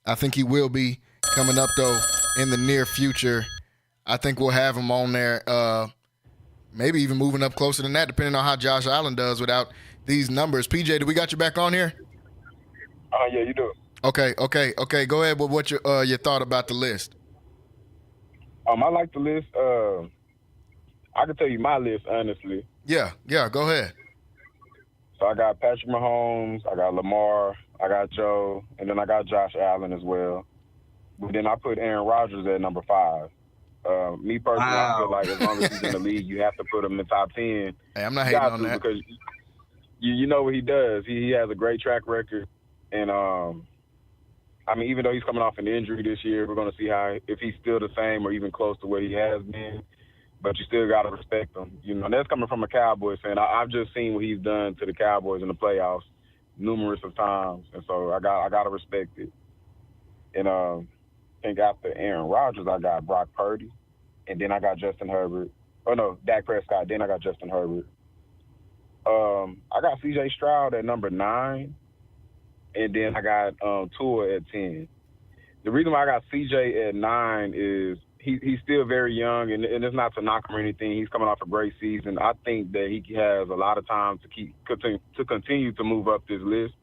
I think he will be coming up, though, in the near future. I think we'll have him on there, maybe even moving up closer than that, depending on how Josh Allen does without these numbers. PJ, do we got you back on here? Yeah, you do. Okay. Go ahead with what your thought about the list. I like the list. I can tell you my list, honestly. Yeah, go ahead. So I got Patrick Mahomes, I got Lamar, I got Joe, and then I got Josh Allen as well. But then I put Aaron Rodgers at number 5. Me personally, I feel like as long as he's in the league, you have to put him in the top 10. Hey, I'm not hating on that. Because you know what he does. He has a great track record. And, even though he's coming off an injury this year, we're going to see if he's still the same or even close to what he has been. But you still got to respect him. You know, and that's coming from a Cowboys fan. I've just seen what he's done to the Cowboys in the playoffs numerous of times. And so I got to respect it. And I think after Aaron Rodgers, I got Brock Purdy, and then I got Justin Herbert. Oh no, Dak Prescott. Then I got Justin Herbert. I got C.J. Stroud at number 9, and then I got Tua at 10. The reason why I got C.J. at 9 is he's still very young, and it's not to knock him or anything. He's coming off a great season. I think that he has a lot of time to continue to move up this list.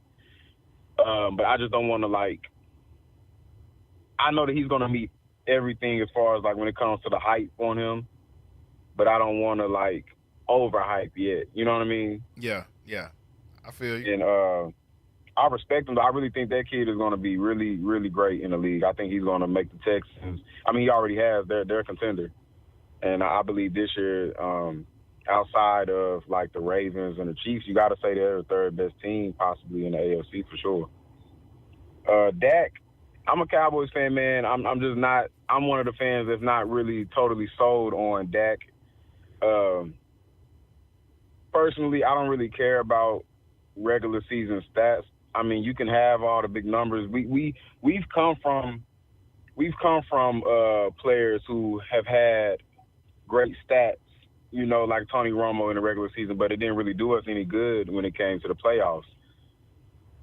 But I just don't want to I know that he's going to meet everything as far as when it comes to the hype on him, but I don't want to overhype yet. You know what I mean? Yeah. I feel you. And I respect him, but I really think that kid is going to be really, really great in the league. I think he's going to make the Texans. I mean, he already has. They're a contender. And I believe this year, outside of the Ravens and the Chiefs, you got to say they're the third best team possibly in the AFC for sure. Dak, I'm a Cowboys fan, man. I'm just not. I'm one of the fans that's not really totally sold on Dak. Personally, I don't really care about regular season stats. I mean, you can have all the big numbers. We've come from players who have had great stats, like Tony Romo in the regular season, but it didn't really do us any good when it came to the playoffs.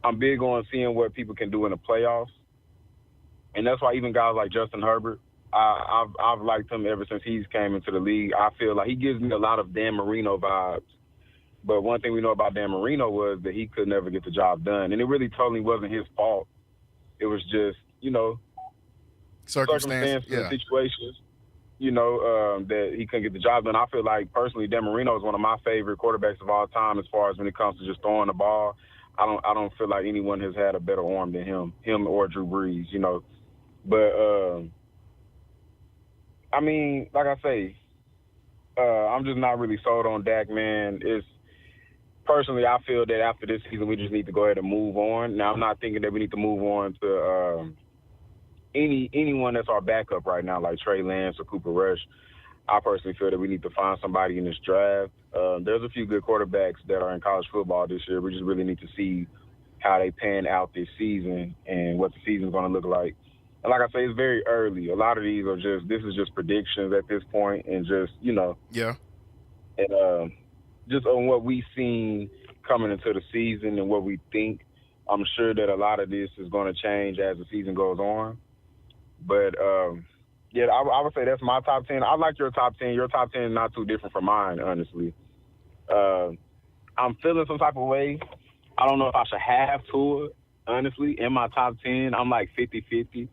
I'm big on seeing what people can do in the playoffs, and that's why even guys like Justin Herbert, I've liked him ever since he's came into the league. I feel like he gives me a lot of Dan Marino vibes. But one thing we know about Dan Marino was that he could never get the job done. And it really totally wasn't his fault. It was just, circumstances and situations, that he couldn't get the job done. I feel like, personally, Dan Marino is one of my favorite quarterbacks of all time as far as when it comes to just throwing the ball. I don't feel like anyone has had a better arm than him or Drew Brees, But, I mean, like I say, I'm just not really sold on Dak, man. Personally, I feel that after this season, we just need to go ahead and move on. Now, I'm not thinking that we need to move on to anyone that's our backup right now, like Trey Lance or Cooper Rush. I personally feel that we need to find somebody in this draft. There's a few good quarterbacks that are in college football this year. We just really need to see how they pan out this season and what the season's going to look like. And like I say, it's very early. A lot of these are this is just predictions at this point, and just, Yeah. And just on what we've seen coming into the season and what we think, I'm sure that a lot of this is going to change as the season goes on. But, yeah, I would say that's my top 10. I like your top 10. Your top 10 is not too different from mine, honestly. I'm feeling some type of way. I don't know if I should have Tua, honestly, in my top 10. I'm 50-50.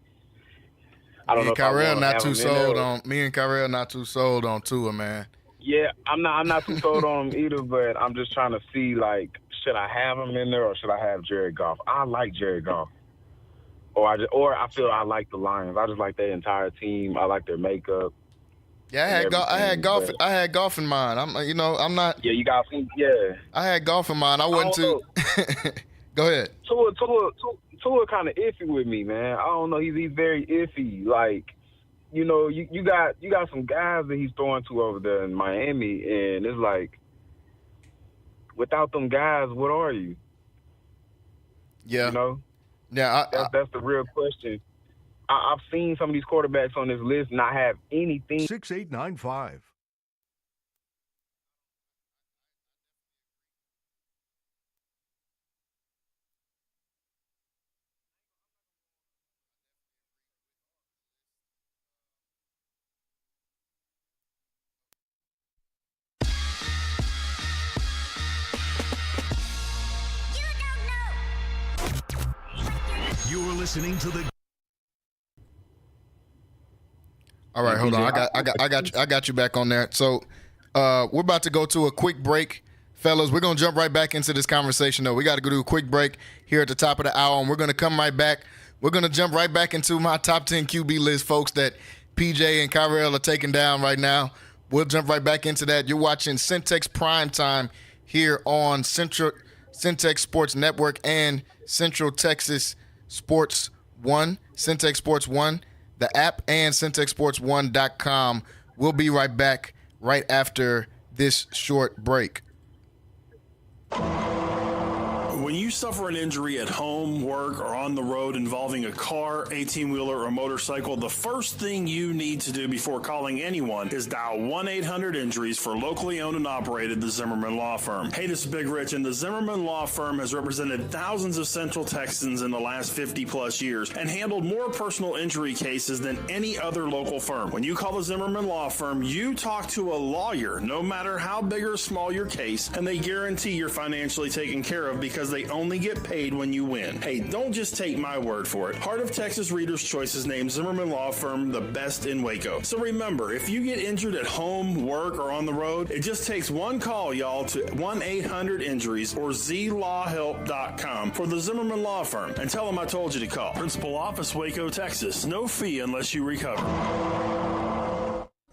I don't know if Kyrell not too sold on. Me and Kyrell not too sold on Tua, man. Yeah, I'm not too sold on him either, but I'm just trying to see, should I have him in there or should I have Jared Goff? I like Jared Goff. Or I feel I like the Lions. I just like their entire team. I like their makeup. Yeah, I had golf in mind. I'm not. Yeah, you got some. Yeah. I had golf in mind. I wasn't too. Go ahead. Tua kind of iffy with me, man. I don't know. He's very iffy. You got some guys that he's throwing to over there in Miami, and it's without them guys, what are you? Yeah. Yeah. That's the real question. I've seen some of these quarterbacks on this list not have anything. 6895. You're listening to the. All right, hold on. I got you back on there. So, we're about to go to a quick break, fellas. We're gonna jump right back into this conversation, though. We got to go do a quick break here at the top of the hour, and we're gonna come right back. We're gonna jump right back into my top 10 QB list, folks, that PJ and Kyrell are taking down right now. We'll jump right back into that. You're watching Centex Primetime here on Centex Sports Network and Central Texas Sports 1, Centex Sports 1, the app, and CentexSports1.com. We'll be right back right after this short break. When you you suffer an injury at home, work, or on the road involving a car, 18-wheeler, or motorcycle, the first thing you need to do before calling anyone is dial 1-800-INJURIES for locally owned and operated the Zimmerman Law Firm. Hey, this is Big Rich, and the Zimmerman Law Firm has represented thousands of Central Texans in the last 50-plus years and handled more personal injury cases than any other local firm. When you call the Zimmerman Law Firm, you talk to a lawyer, no matter how big or small your case, and they guarantee you're financially taken care of because they only get paid when you win. Hey, don't just take my word for it. Heart of Texas Readers' Choice has named Zimmerman Law Firm the best in Waco. So remember, if you get injured at home, work, or on the road, it just takes one call, y'all, to 1-800-INJURIES or zlawhelp.com for the Zimmerman Law Firm and tell them I told you to call. Principal Office, Waco, Texas. No fee unless you recover.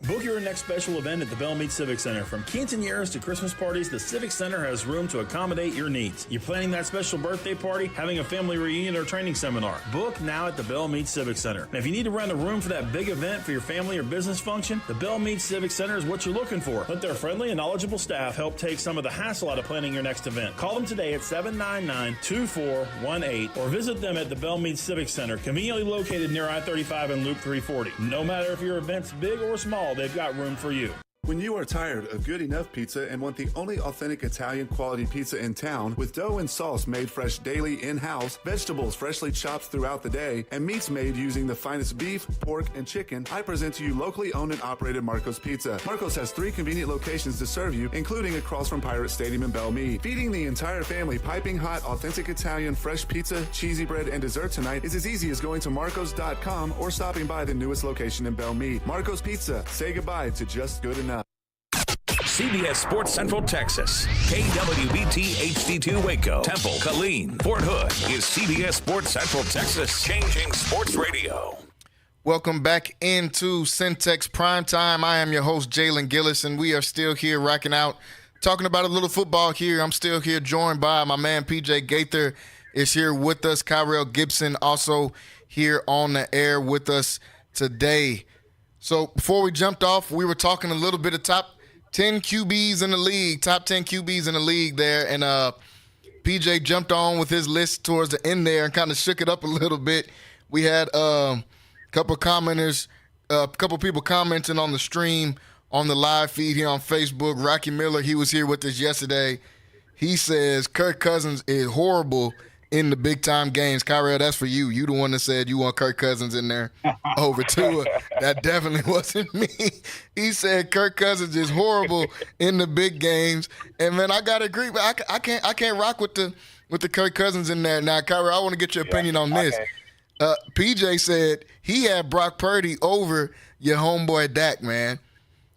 Book your next special event at the Bell Mead Civic Center. From quinceañeras to Christmas parties, the Civic Center has room to accommodate your needs. You're planning that special birthday party, having a family reunion, or training seminar. Book now at the Bell Mead Civic Center. And if you need to rent a room for that big event for your family or business function, the Bell Mead Civic Center is what you're looking for. Let their friendly and knowledgeable staff help take some of the hassle out of planning your next event. Call them today at 799-2418 or visit them at the Bell Mead Civic Center, conveniently located near I-35 and Loop 340. No matter if your event's big or small, they've got room for you. When you are tired of good enough pizza and want the only authentic Italian quality pizza in town, with dough and sauce made fresh daily in-house, vegetables freshly chopped throughout the day, and meats made using the finest beef, pork, and chicken, I present to you locally owned and operated Marco's Pizza. Marco's has 3 convenient locations to serve you, including across from Pirate Stadium in Belle Meade. Feeding the entire family piping hot, authentic Italian fresh pizza, cheesy bread, and dessert tonight is as easy as going to marcos.com or stopping by the newest location in Belle Meade. Marco's Pizza. Say goodbye to just good enough. CBS Sports Central Texas, KWBT HD2 Waco, Temple, Killeen, Fort Hood is CBS Sports Central Texas, changing sports radio. Welcome back into Centex Primetime. I am your host, Jalen Gillis, and we are still here rocking out, talking about a little football here. I'm still here joined by my man PJ Gaither is here with us. Kyrell Gibson also here on the air with us today. So before we jumped off, we were talking a little bit of top 10 QBs in the league, top 10 QBs in the league there. And PJ jumped on with his list towards the end there and kind of shook it up a little bit. We had a couple commenters, a couple people commenting on the stream, on the live feed here on Facebook. Rocky Miller, he was here with us yesterday. He says Kirk Cousins is horrible in the big-time games. Kyrell, that's for you. You the one that said you want Kirk Cousins in there over Tua. That definitely wasn't me. He said Kirk Cousins is horrible in the big games. And, man, I got to agree. But I can't rock with the Kirk Cousins in there. Now, Kyrell, I want to get your opinion on this. PJ said he had Brock Purdy over your homeboy Dak, man.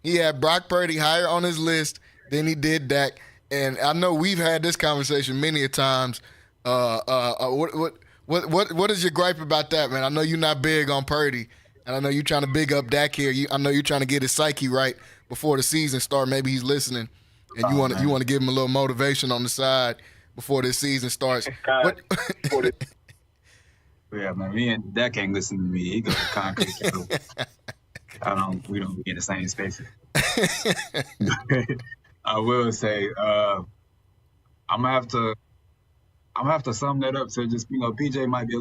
He had Brock Purdy higher on his list than he did Dak. And I know we've had this conversation many a times. What is your gripe about that, man? I know you're not big on Purdy, and I know you're trying to big up Dak here. I know you're trying to get his psyche right before the season starts. Maybe he's listening, and you want to give him a little motivation on the side before this season starts. Yeah, man. Me and Dak ain't listening to me. He goes to concrete. So we don't be in the same spaces. I will say, I'm gonna have to sum that up. So just, PJ might be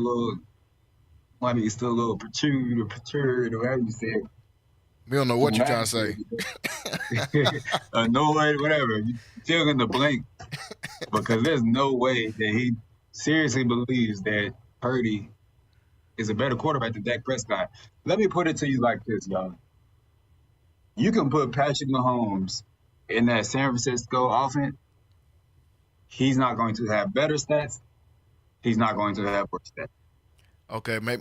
still a little protrude, or whatever you said. We don't know what you're trying to say. Annoyed, whatever. You still in the blank, because there's no way that he seriously believes that Purdy is a better quarterback than Dak Prescott. Let me put it to you like this, y'all. You can put Patrick Mahomes in that San Francisco offense. He's not going to have better stats. He's not going to have worse stats. Okay, maybe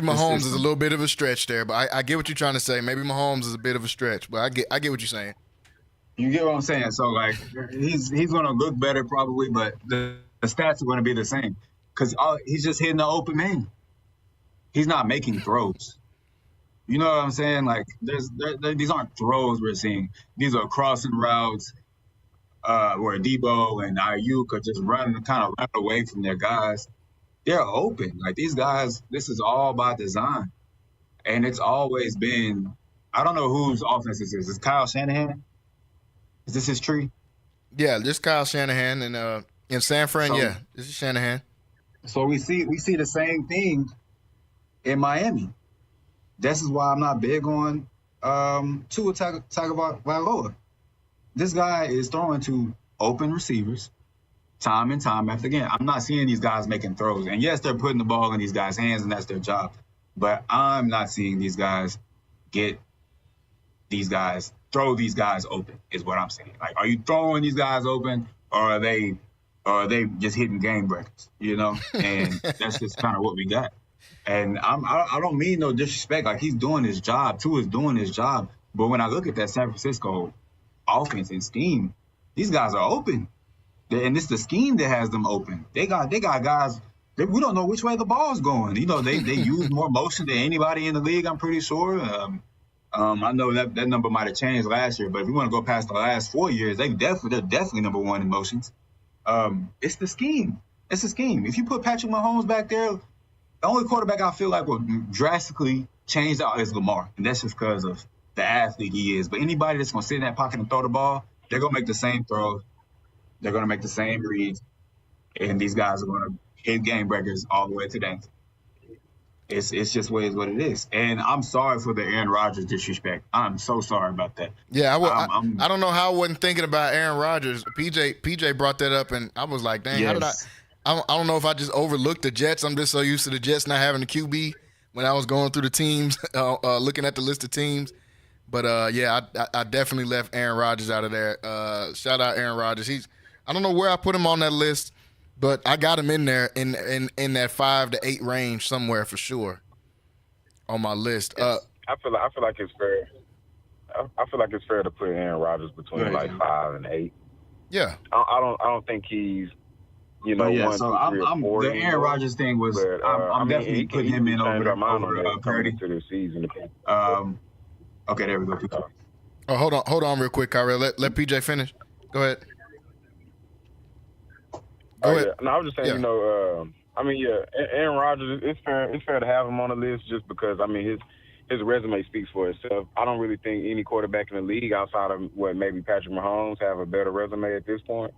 Mahomes is a little bit of a stretch there, but I get what you're trying to say. Maybe Mahomes is a bit of a stretch, but I get what you're saying. You get what I'm saying? So, like, he's going to look better probably, but the stats are going to be the same because he's just hitting the open man. He's not making throws. You know what I'm saying? Like, these aren't throws we're seeing. These are crossing routes where Debo and Ayuk are just run away from their guys. They're open. Like, these guys, this is all by design. And it's always been, I don't know whose offense this is. Is Kyle Shanahan? Is this his tree? Yeah, just Kyle Shanahan. And In San Fran, So- yeah. This is Shanahan. So we see the same thing in Miami. This is why I'm not big on Tua Tagovailoa. This guy is throwing to open receivers time and time after again. I'm not seeing these guys making throws. And yes, they're putting the ball in these guys' hands, and that's their job. But I'm not seeing these guys throw these guys open, is what I'm saying. Like, are you throwing these guys open, or are they just hitting game breakers, you know? And that's just kind of what we got. And I don't mean no disrespect. Like, he's doing his job. Tua's doing his job. But when I look at that San Francisco offense and scheme, these guys are open. And it's the scheme that has them open. They got guys. We don't know which way the ball's going. You know, they use more motion than anybody in the league, I'm pretty sure. I know that number might have changed last year, but if we want to go past the last 4 years, they're definitely number one in motions. It's the scheme. It's the scheme. If you put Patrick Mahomes back there, the only quarterback I feel like will drastically change out is Lamar, and that's just because of the athlete he is. But anybody that's going to sit in that pocket and throw the ball, they're going to make the same throws. They're going to make the same reads, and these guys are going to hit game breakers all the way to the end. It's just what it is. And I'm sorry for the Aaron Rodgers disrespect. I'm so sorry about that. Yeah, I don't know how I wasn't thinking about Aaron Rodgers. PJ brought that up, and I was like, dang, how did I don't know if I just overlooked the Jets. I'm just so used to the Jets not having a QB when I was going through the teams, looking at the list of teams. But, yeah, I definitely left Aaron Rodgers out of there. Shout out Aaron Rodgers. I don't know where I put him on that list, but I got him in there in that 5 to 8 range somewhere for sure on my list. I feel like it's fair. I feel like it's fair to put Aaron Rodgers between like 5 and 8. Yeah. I don't think he's, you know, yeah, 1, so 2, 3, or 4. the Aaron Rodgers thing was. But, I'm definitely putting him in over Purdy. To the season. Okay, there we go. Oh, hold on, real quick, Kyrie. Let PJ finish. Go ahead. Go ahead. Yeah. No, I was just saying, you know, Aaron Rodgers. It's fair to have him on the list just because his resume speaks for itself. I don't really think any quarterback in the league outside of maybe Patrick Mahomes have a better resume at this point.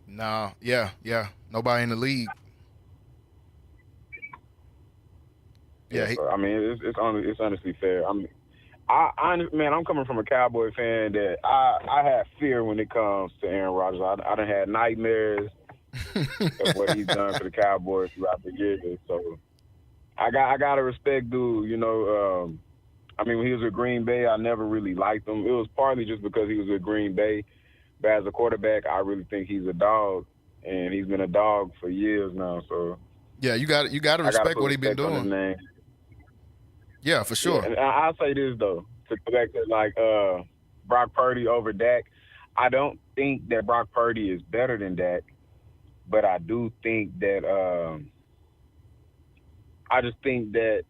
No, yeah, nobody in the league. Yeah, so, it's honestly fair. I'm coming from a Cowboy fan that I have fear when it comes to Aaron Rodgers. I done had nightmares of what he's done for the Cowboys throughout the years. So I gotta respect dude. You know, when he was with Green Bay, I never really liked him. It was partly just because he was with Green Bay. But as a quarterback, I really think he's a dog, and he's been a dog for years now. So yeah, you got to respect what he's been doing. Yeah, for sure. Yeah, and I'll say this though, to go back to like Brock Purdy over Dak. I don't think that Brock Purdy is better than Dak, but I do think that I just think that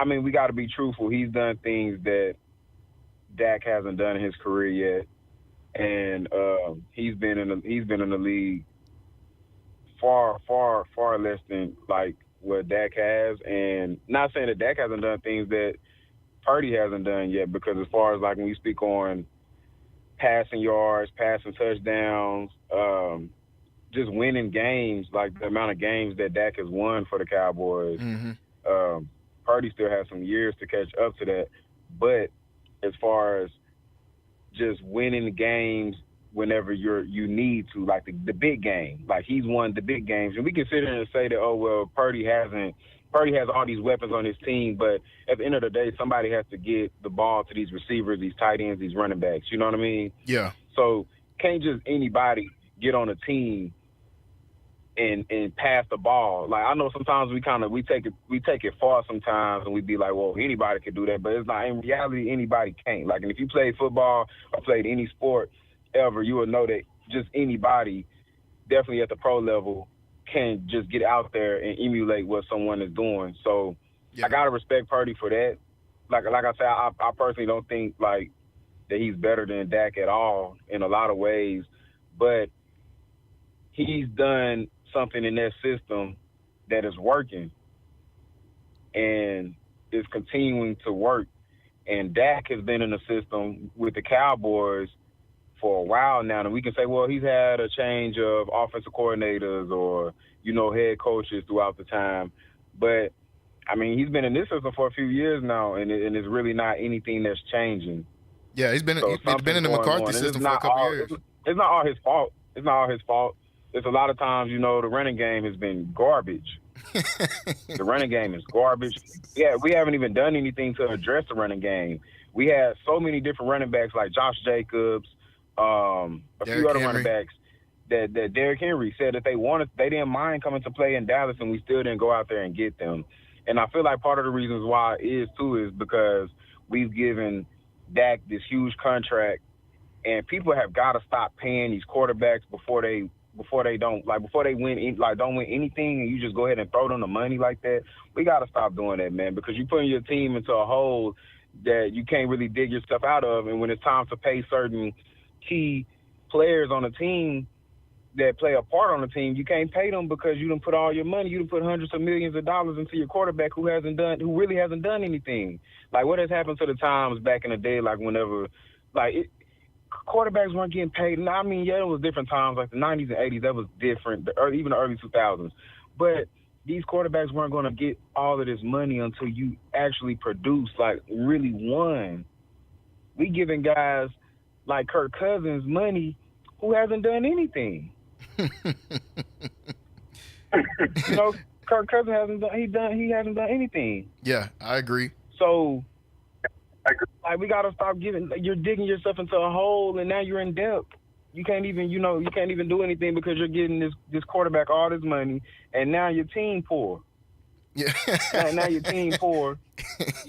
we got to be truthful. He's done things that Dak hasn't done in his career yet. And he's been in the league far less than like what Dak has. And not saying that Dak hasn't done things that Purdy hasn't done yet, because as far as like when we speak on passing yards, passing touchdowns, just winning games, like the amount of games that Dak has won for the Cowboys, Purdy still has some years to catch up to that. But as far as just winning games whenever you need to, like the big game. Like he's won the big games. And we can sit here and say that, oh, well, Purdy has all these weapons on his team, but at the end of the day, somebody has to get the ball to these receivers, these tight ends, these running backs. You know what I mean? Yeah. So can't just anybody get on a team and pass the ball. Like I know sometimes we take it far sometimes, and we be like, well, anybody can do that, but it's like in reality anybody can't. Like, and if you play football or played any sport ever, you will know that just anybody, definitely at the pro level, can just get out there and emulate what someone is doing. So yeah. I gotta respect Purdy for that. Like I said, I personally don't think like that he's better than Dak at all in a lot of ways, but he's done something in that system that is working and is continuing to work. And Dak has been in the system with the Cowboys for a while now, and we can say, well, he's had a change of offensive coordinators or, head coaches throughout the time. But, I mean, he's been in this system for a few years now, and it's really not anything that's changing. Yeah, he's been in the McCarthy system for a couple years. It's not all his fault. It's not all his fault. It's a lot of times, the running game has been garbage. The running game is garbage. Yeah, we haven't even done anything to address the running game. We had so many different running backs like Josh Jacobs, a few other running backs that Derrick Henry said that they didn't mind coming to play in Dallas, and we still didn't go out there and get them. And I feel like part of the reasons why it is too is because we've given Dak this huge contract, and people have got to stop paying these quarterbacks before they don't win anything, and you just go ahead and throw them the money like that. We got to stop doing that, man, because you're putting your team into a hole that you can't really dig yourself out of. And when it's time to pay certain key players on the team that play a part on the team, you can't pay them because you done put all your money, you done put hundreds of millions of dollars into your quarterback who really hasn't done anything. Like what has happened to the times back in the day, like whenever, quarterbacks weren't getting paid. I mean, yeah, it was different times, like the 90s and 80s, that was different, even the early 2000s. But these quarterbacks weren't going to get all of this money until you actually produce, really won. We giving guys like Kirk Cousins money who hasn't done anything. Kirk Cousins hasn't done anything. Yeah, I agree. So, we gotta stop you're digging yourself into a hole, and now you're in debt. You can't even do anything because you're getting this quarterback all this money, and now your team poor. Yeah. now your team poor,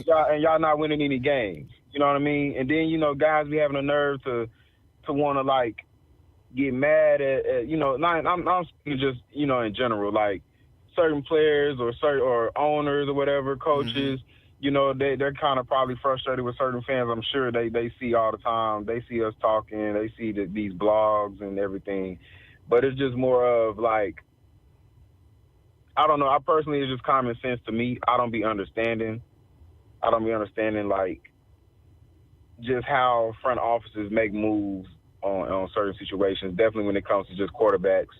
y'all not winning any games. You know what I mean? And then guys be having the nerve to want to get mad at I'm speaking just in general, like certain players or owners or whatever, coaches. Mm-hmm. They're kind of probably frustrated with certain fans. I'm sure they see all the time. They see us talking. They see these blogs and everything. But it's just more of I don't know. I personally, it's just common sense to me. I don't be understanding just how front offices make moves on certain situations, definitely when it comes to just quarterbacks.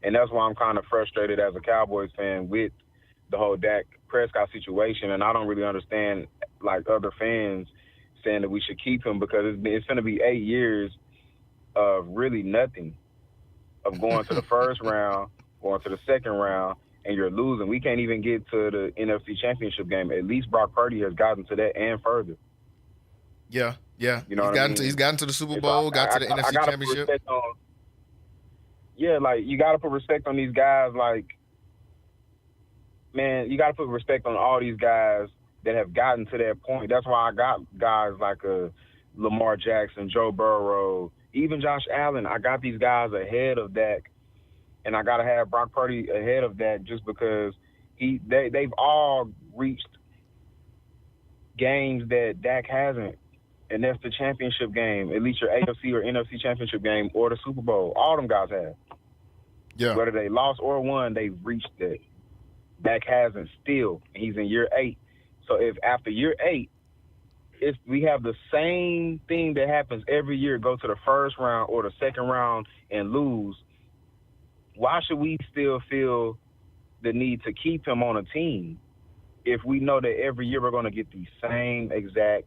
And that's why I'm kind of frustrated as a Cowboys fan with the whole Dak Prescott situation, and I don't really understand other fans saying that we should keep him, because it's going to be 8 years of really nothing, of going to the first round, going to the second round, and you're losing. We can't even get to the NFC Championship game. At least Brock Purdy has gotten to that and further. Yeah. He's gotten to the Super Bowl, got to the NFC Championship. You got to put respect on these guys, man, you got to put respect on all these guys that have gotten to that point. That's why I got guys like Lamar Jackson, Joe Burrow, even Josh Allen. I got these guys ahead of Dak, and I got to have Brock Purdy ahead of Dak just because they've all reached games that Dak hasn't, and that's the championship game, at least your AFC or NFC championship game or the Super Bowl. All them guys have. Yeah. Whether they lost or won, they've reached that. Dak hasn't still. He's in year 8. So if after year 8, we have the same thing that happens every year, go to the first round or the second round and lose, why should we still feel the need to keep him on a team if we know that every year we're going to get the same exact,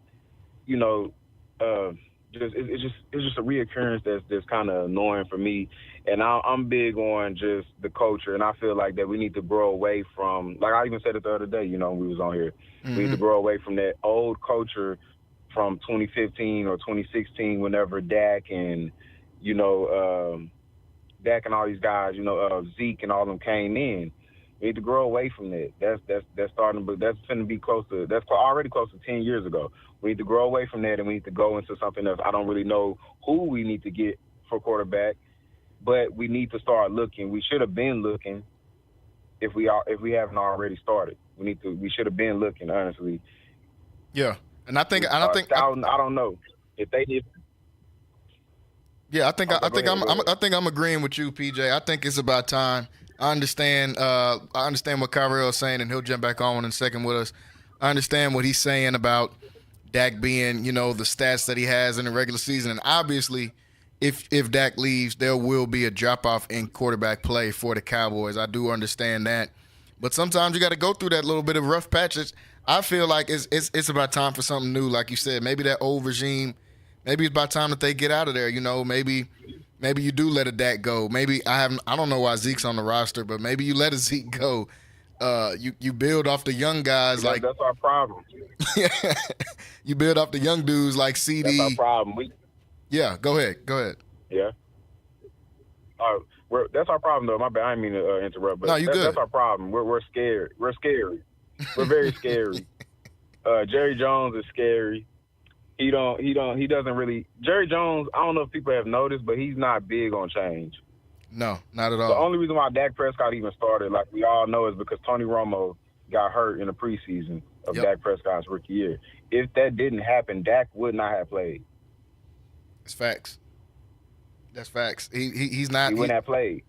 it's just a reoccurrence that's kind of annoying for me. And I'm big on just the culture, and I feel like that we need to grow away from, like I even said it the other day, when we was on here, we need to grow away from that old culture from 2015 or 2016 whenever Dak and, Dak and all these guys, Zeke and all them came in. We need to grow away from that. That's starting, but that's going to be already close to 10 years ago. We need to grow away from that, and we need to go into something else. I don't really know who we need to get for quarterback, but we need to start looking. We should have been looking if we haven't already started. We should have been looking, honestly. Yeah, and I don't know if they did. Yeah, I think I'm agreeing with you, PJ. I think it's about time. I understand what Kyrell is saying, and he'll jump back on in a second with us. I understand what he's saying about Dak being, the stats that he has in the regular season, and obviously if Dak leaves, there will be a drop-off in quarterback play for the Cowboys. I do understand that. But sometimes you got to go through that little bit of rough patches. I feel like it's about time for something new. Like you said, maybe that old regime, maybe it's about time that they get out of there. You know, maybe you do let a Dak go. Maybe I don't know why Zeke's on the roster, but maybe you let a Zeke go. You build off the young guys like that's our problem. You build off the young dudes like CD. That's our problem. Yeah, go ahead. Yeah. That's our problem, though. My bad. I didn't mean to interrupt, but no, you good. That's our problem. We're scared. We're scary. We're very scary. Jerry Jones is scary. He doesn't really. Jerry Jones, I don't know if people have noticed, but he's not big on change. No, not at all. The only reason why Dak Prescott even started, like we all know, is because Tony Romo got hurt in the preseason of Dak Prescott's rookie year. If that didn't happen, Dak would not have played. It's facts. That's facts. He's not. He wouldn't have played.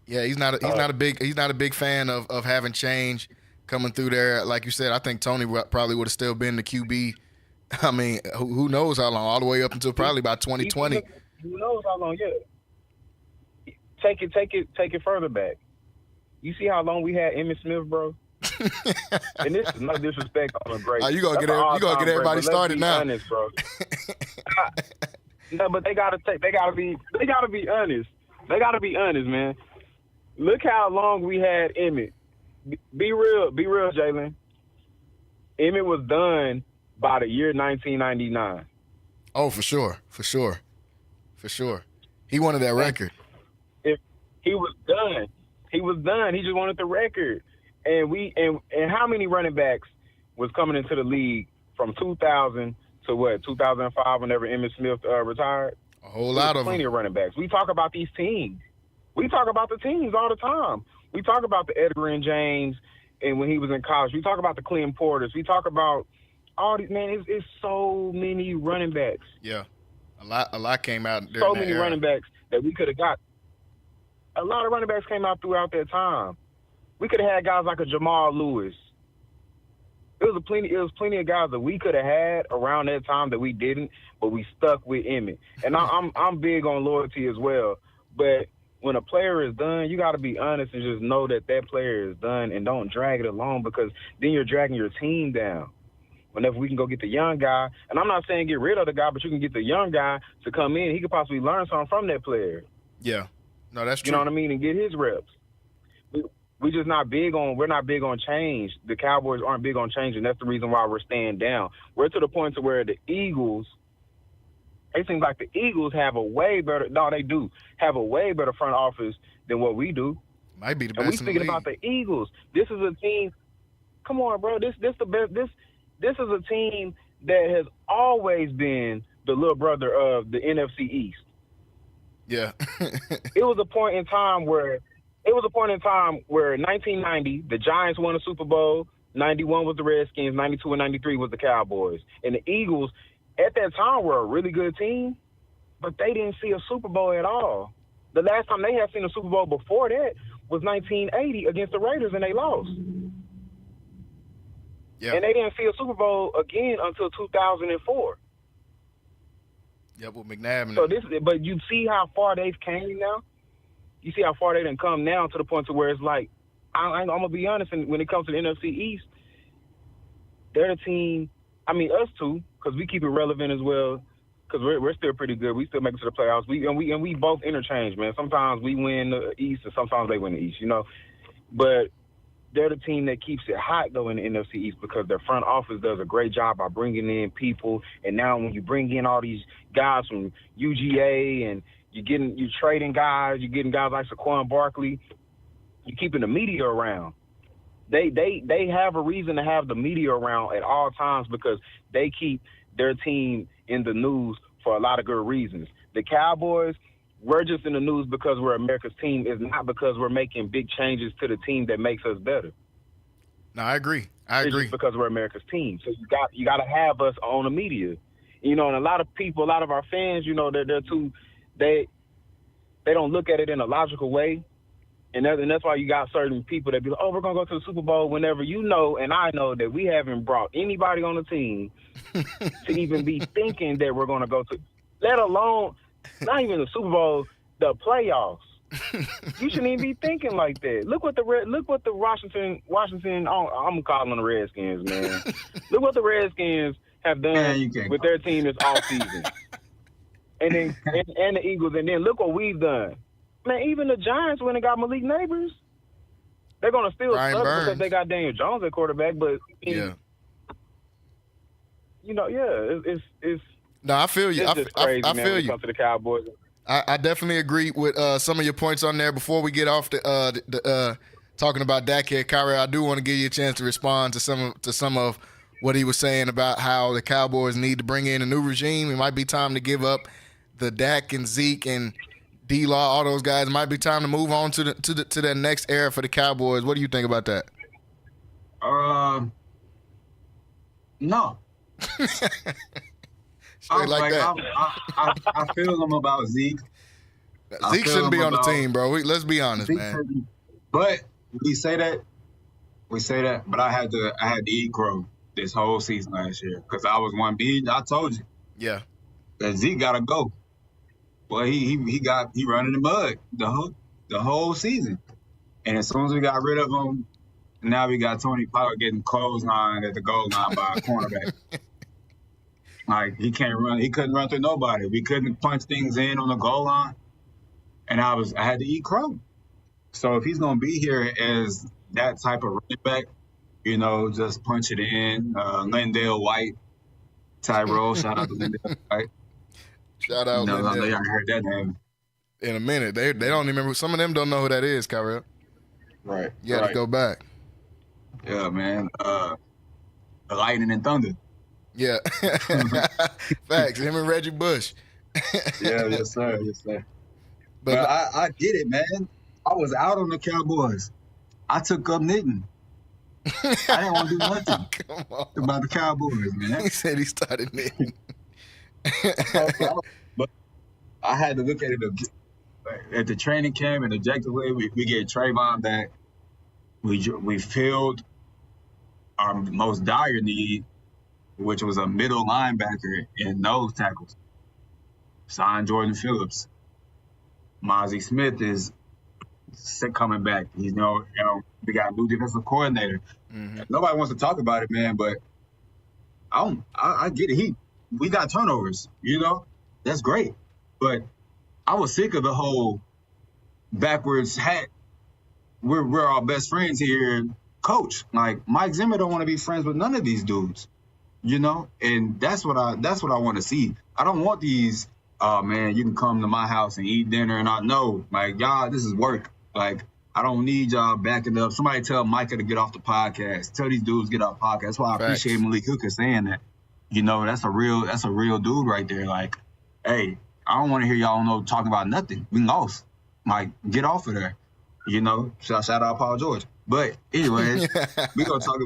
Yeah, he's not a big fan of having change coming through there. Like you said, I think Tony probably would have still been the QB. I mean, who knows how long? All the way up until probably about 2020. Who knows how long? Yeah. Take it further back. You see how long we had Emmitt Smith, bro? And this is no disrespect on a great. You gonna get everybody started now. Honest, bro. No, but they gotta be honest. They gotta be honest, man. Look how long we had Emmitt. Be real, Jalen. Emmitt was done by the year 1999. Oh, for sure. He wanted that record. If he was done. He just wanted the record. And how many running backs was coming into the league from 2000 to 2005 whenever Emmitt Smith retired? A whole lot of them. Plenty of running backs. We talk about these teams. We talk about the teams all the time. We talk about the Edgar and James and when he was in college. We talk about the Clem Porters. We talk about all these, man, it's so many running backs. Yeah. A lot came out during so that many era. running backs that we could have got. A lot of running backs came out throughout that time. We could have had guys like a Jamal Lewis. It was plenty of guys that we could have had around that time that we didn't, but we stuck with Emmitt. And I'm big on loyalty as well. But when a player is done, you got to be honest and just know that player is done and don't drag it along, because then you're dragging your team down. Whenever we can go get the young guy, and I'm not saying get rid of the guy, but you can get the young guy to come in. He could possibly learn something from that player. Yeah. No, that's true. You know what I mean? And get his reps. We're not big on change. The Cowboys aren't big on change, and that's the reason why we're staying down. We're to the point to where the Eagles, it seems like the Eagles have a way better front office than what we do. Might be the best and we in the speaking league. about the Eagles. This is a team. Come on, bro. This the best. This is a team that has always been the little brother of the NFC East. Yeah. It was a point in time where 1990, the Giants won a Super Bowl, 91 was the Redskins, 92 and 93 was the Cowboys. And the Eagles, at that time, were a really good team, but they didn't see a Super Bowl at all. The last time they had seen a Super Bowl before that was 1980 against the Raiders, and they lost. Yeah. And they didn't see a Super Bowl again until 2004. Yep, with McNabb. So but you see how far they've came now? You see how far they done come now to the point to where it's like, I'm going to be honest, and when it comes to the NFC East, they're the team, us too, because we keep it relevant as well, because we're still pretty good. We still make it to the playoffs. We both interchange, man. Sometimes we win the East and sometimes they win the East, But they're the team that keeps it hot, though, in the NFC East, because their front office does a great job by bringing in people. And now when you bring in all these guys from UGA and you're trading guys, you're getting guys like Saquon Barkley, you're keeping the media around. They have a reason to have the media around at all times, because they keep their team in the news for a lot of good reasons. The Cowboys, we're just in the news because we're America's team. It's not because we're making big changes to the team that makes us better. No, I agree. It's just because we're America's team. So you got to have us on the media. And a lot of people, a lot of our fans, they're too, they don't look at it in a logical way. And that's why you got certain people that be like, oh, we're going to go to the Super Bowl whenever and I know that we haven't brought anybody on the team to even be thinking that we're going to go to, let alone not even the Super Bowl, the playoffs. You shouldn't even be thinking like that. Look what the Washington. I'm calling them the Redskins, man. Look what the Redskins have done with their team this offseason, and then and the Eagles, and then look what we've done. Man, even the Giants when they got Malik Neighbors, they're gonna still struggle because they got Daniel Jones at quarterback. But yeah, you know, it's no, I feel you. It's just crazy, I man, feel when it you. comes to the Cowboys. I definitely agree with some of your points on there. Before we get off the talking about Dak here, Kyrie, I do want to give you a chance to respond to some of what he was saying about how the Cowboys need to bring in a new regime. It might be time to give up the Dak and Zeke and D-Law, all those guys. It might be time to move on to the next era for the Cowboys. What do you think about that? No. I feel them about Zeke. Zeke shouldn't be on the team, bro. Let's be honest, Zeke, man. But we say that, but I had to eat crow this whole season last year because I was 1B. I told you. Yeah. That Zeke gotta go. Well, he running the mud the whole season, and as soon as we got rid of him, now we got Tony Pollard getting clotheslined at the goal line by a cornerback. Like, he can't run. He couldn't run through nobody. We couldn't punch things in on the goal line. And I had to eat crow. So if he's going to be here as that type of running back, you know, just punch it in, Lindale White, Tyrell, shout out to Lindale White. Shout out Lindale. I know y'all Lindale. heard that name. In a minute. They don't remember. Some of them don't know who that is, Kyrie. Right. You got to go back. Yeah, man. Lightning and Thunder. Yeah. Facts. Him and Reggie Bush. Yeah, yes, sir. Yes, sir. But I get it, man. I was out on the Cowboys. I took up knitting. I didn't want to do nothing about the Cowboys, man. He said he started knitting. But I had to look at it at the training camp and objectively. We get Trayvon back. We filled our most dire need, which was a middle linebacker and nose tackles. Signed Jordan Phillips. Mozzie Smith is coming back. We got a new defensive coordinator. Mm-hmm. Nobody wants to talk about it, man, but I get it. We got turnovers, you know? That's great. But I was sick of the whole backwards hat. We're our best friends here, coach. Like, Mike Zimmer don't want to be friends with none of these dudes, you know? And that's what I want to see. I don't want these, oh, man, you can come to my house and eat dinner and I know, like, y'all, this is work. Like, I don't need y'all backing up. Somebody tell Micah to get off the podcast. Tell these dudes get off the podcast. That's why I appreciate Malik Hooker saying that. You know, that's a real dude right there. Like, hey, I don't want to hear y'all talking about nothing. We lost. Like, get off of there. You know, shout out Paul George. But anyways, we gonna talk.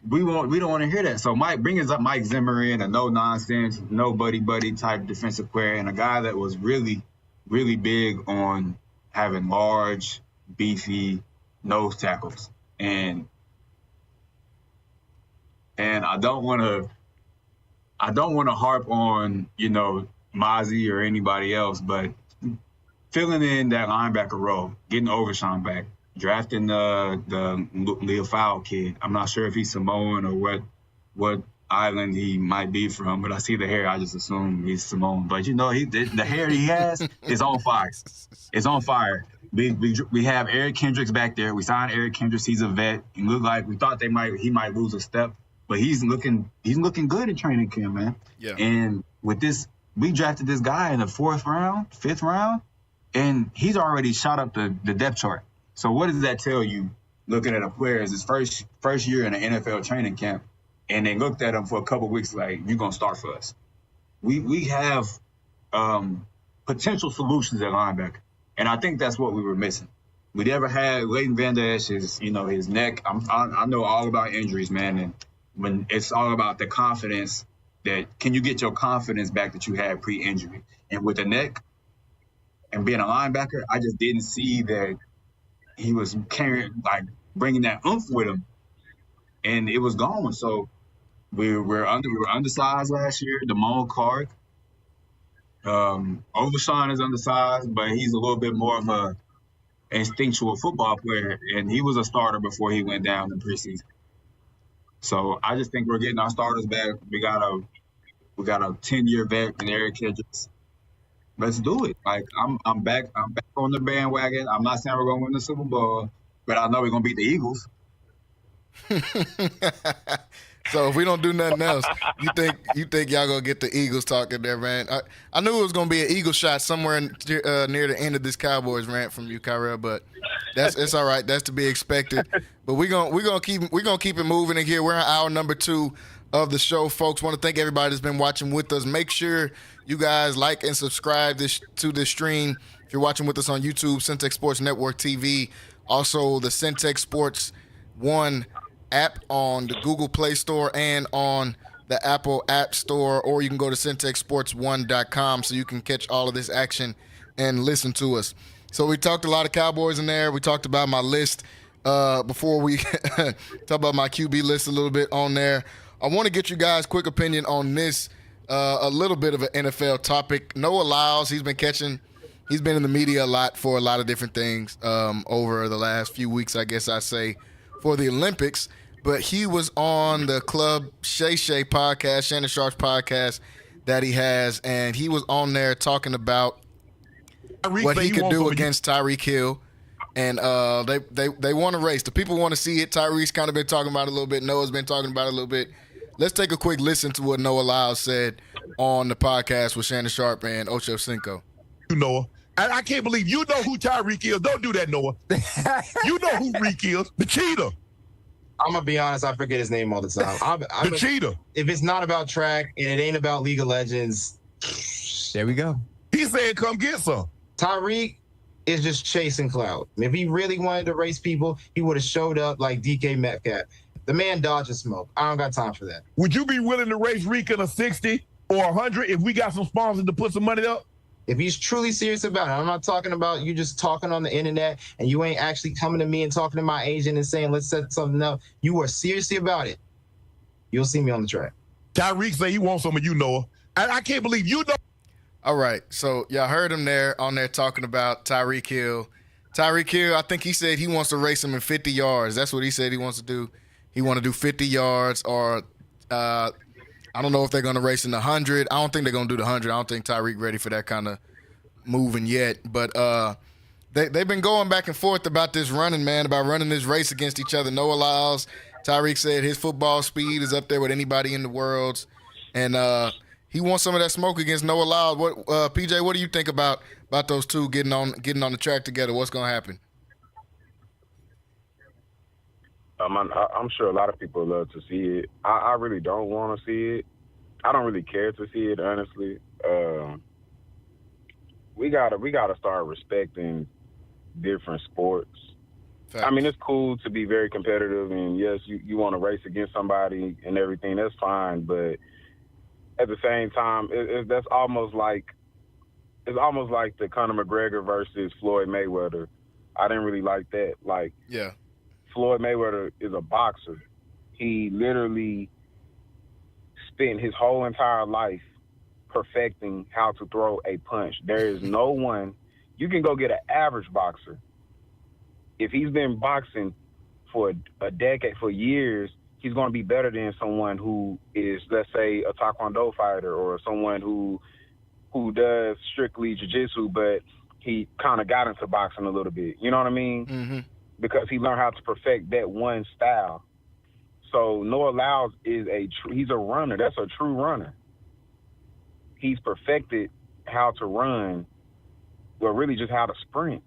We don't want to hear that. So Mike brings up Mike Zimmer in, a no nonsense, no buddy type defensive player, and a guy that was really, really big on having large, beefy nose tackles. And I don't want to harp on, you know, Mozzie or anybody else, but filling in that linebacker role, getting Overshawn back, drafting the Leo Fowl kid. I'm not sure if he's Samoan or what island he might be from, but I see the hair. I just assume he's Samoan. But, you know, the hair he has is on fire. It's on fire. We have Eric Kendricks back there. We signed Eric Kendricks. He's a vet. He looked like we thought he might lose a step, but he's looking good in training camp, man. Yeah. And with this, we drafted this guy in the 4th round, 5th round, and he's already shot up the depth chart. So what does that tell you, looking at a player as his first year in an NFL training camp, and they looked at him for a couple of weeks like, you're going to start for us? We have potential solutions at linebacker, and I think that's what we were missing. We never had Leighton Vander Esch, his neck. I know all about injuries, man, and when it's all about the confidence, that can you get your confidence back that you had pre-injury? And with the neck and being a linebacker, I just didn't see that he was bringing that oomph with him, and it was gone. So we were undersized last year. Damone Clark, Overshawn is undersized, but he's a little bit more of a instinctual football player, and he was a starter before he went down in preseason. So I just think we're getting our starters back. We got a 10-year vet in Eric Kendricks. Let's do it. Like I'm back on the bandwagon. I'm not saying we're gonna win the Super Bowl, but I know we're gonna beat the Eagles. So if we don't do nothing else, you think y'all gonna get the Eagles talking there, man? I knew it was gonna be an Eagle shot somewhere near the end of this Cowboys rant from you, Kyrell, but it's all right. That's to be expected. But we're gonna keep it moving in here. We're on hour number 2 of the show, folks. Want to thank everybody that's been watching with us. Make sure you guys like and subscribe to this stream. If you're watching with us on YouTube, Centex Sports Network TV, also the Centex Sports 1 app on the Google Play Store and on the Apple App Store, or you can go to centexsports1.com so you can catch all of this action and listen to us. So we talked a lot of Cowboys in there. We talked about my list before we talk about my QB list a little bit on there. I want to get you guys' quick opinion on this, a little bit of an NFL topic. Noah Lyles, he's been in the media a lot for a lot of different things over the last few weeks, I guess I say, for the Olympics. But he was on the Club Shay Shay podcast, Shannon Sharp's podcast that he has, and he was on there talking about what he could do against Tyreek Hill. And they want to race. The people want to see it. Tyreek's kind of been talking about it a little bit. Noah's been talking about it a little bit. Let's take a quick listen to what Noah Lyles said on the podcast with Shannon Sharp and Ocho Cinco. Noah. And I can't believe you know who Tyreek is. Don't do that, Noah. You know who Reek is. The cheetah. I'm going to be honest, I forget his name all the time. The cheetah. If it's not about track and it ain't about League of Legends, there we go. He said come get some. Tyreek is just chasing clout. If he really wanted to race people, he would have showed up like DK Metcalf. The man dodges smoke. I don't got time for that. Would you be willing to race Reek in a 60 or 100 if we got some sponsors to put some money up? If he's truly serious about it, I'm not talking about you just talking on the internet and you ain't actually coming to me and talking to my agent and saying, let's set something up. You are seriously about it. You'll see me on the track. Tyreek say he wants some of you, Noah. And I can't believe you know. All right. So y'all heard him on there talking about Tyreek Hill. Tyreek Hill, I think he said he wants to race him in 50 yards. That's what he said he wants to do. He want to do 50 yards or I don't know if they're going to race in the 100. I don't think they're going to do the 100. I don't think Tyreek ready for that kind of moving yet. But they've been going back and forth about this running, man, about running this race against each other. Noah Lyles, Tyreek said his football speed is up there with anybody in the world. And he wants some of that smoke against Noah Lyles. What, PJ, what do you think about those two getting on the track together? What's going to happen? I'm sure a lot of people love to see it. I really don't want to see it. I don't really care to see it, honestly. We gotta start respecting different sports. Fact. I mean, it's cool to be very competitive, and yes, you want to race against somebody and everything. That's fine, but at the same time, that's almost like the Conor McGregor versus Floyd Mayweather. I didn't really like that. Like, yeah. Floyd Mayweather is a boxer. He literally spent his whole entire life perfecting how to throw a punch. There is no one. You can go get an average boxer. If he's been boxing for a decade, for years, he's going to be better than someone who is, let's say, a taekwondo fighter or someone who does strictly jiu-jitsu, but he kind of got into boxing a little bit. You know what I mean? Mm-hmm. Because he learned how to perfect that one style. So Noah Lyles he's a runner. That's a true runner. He's perfected how to run, well, really just how to sprint.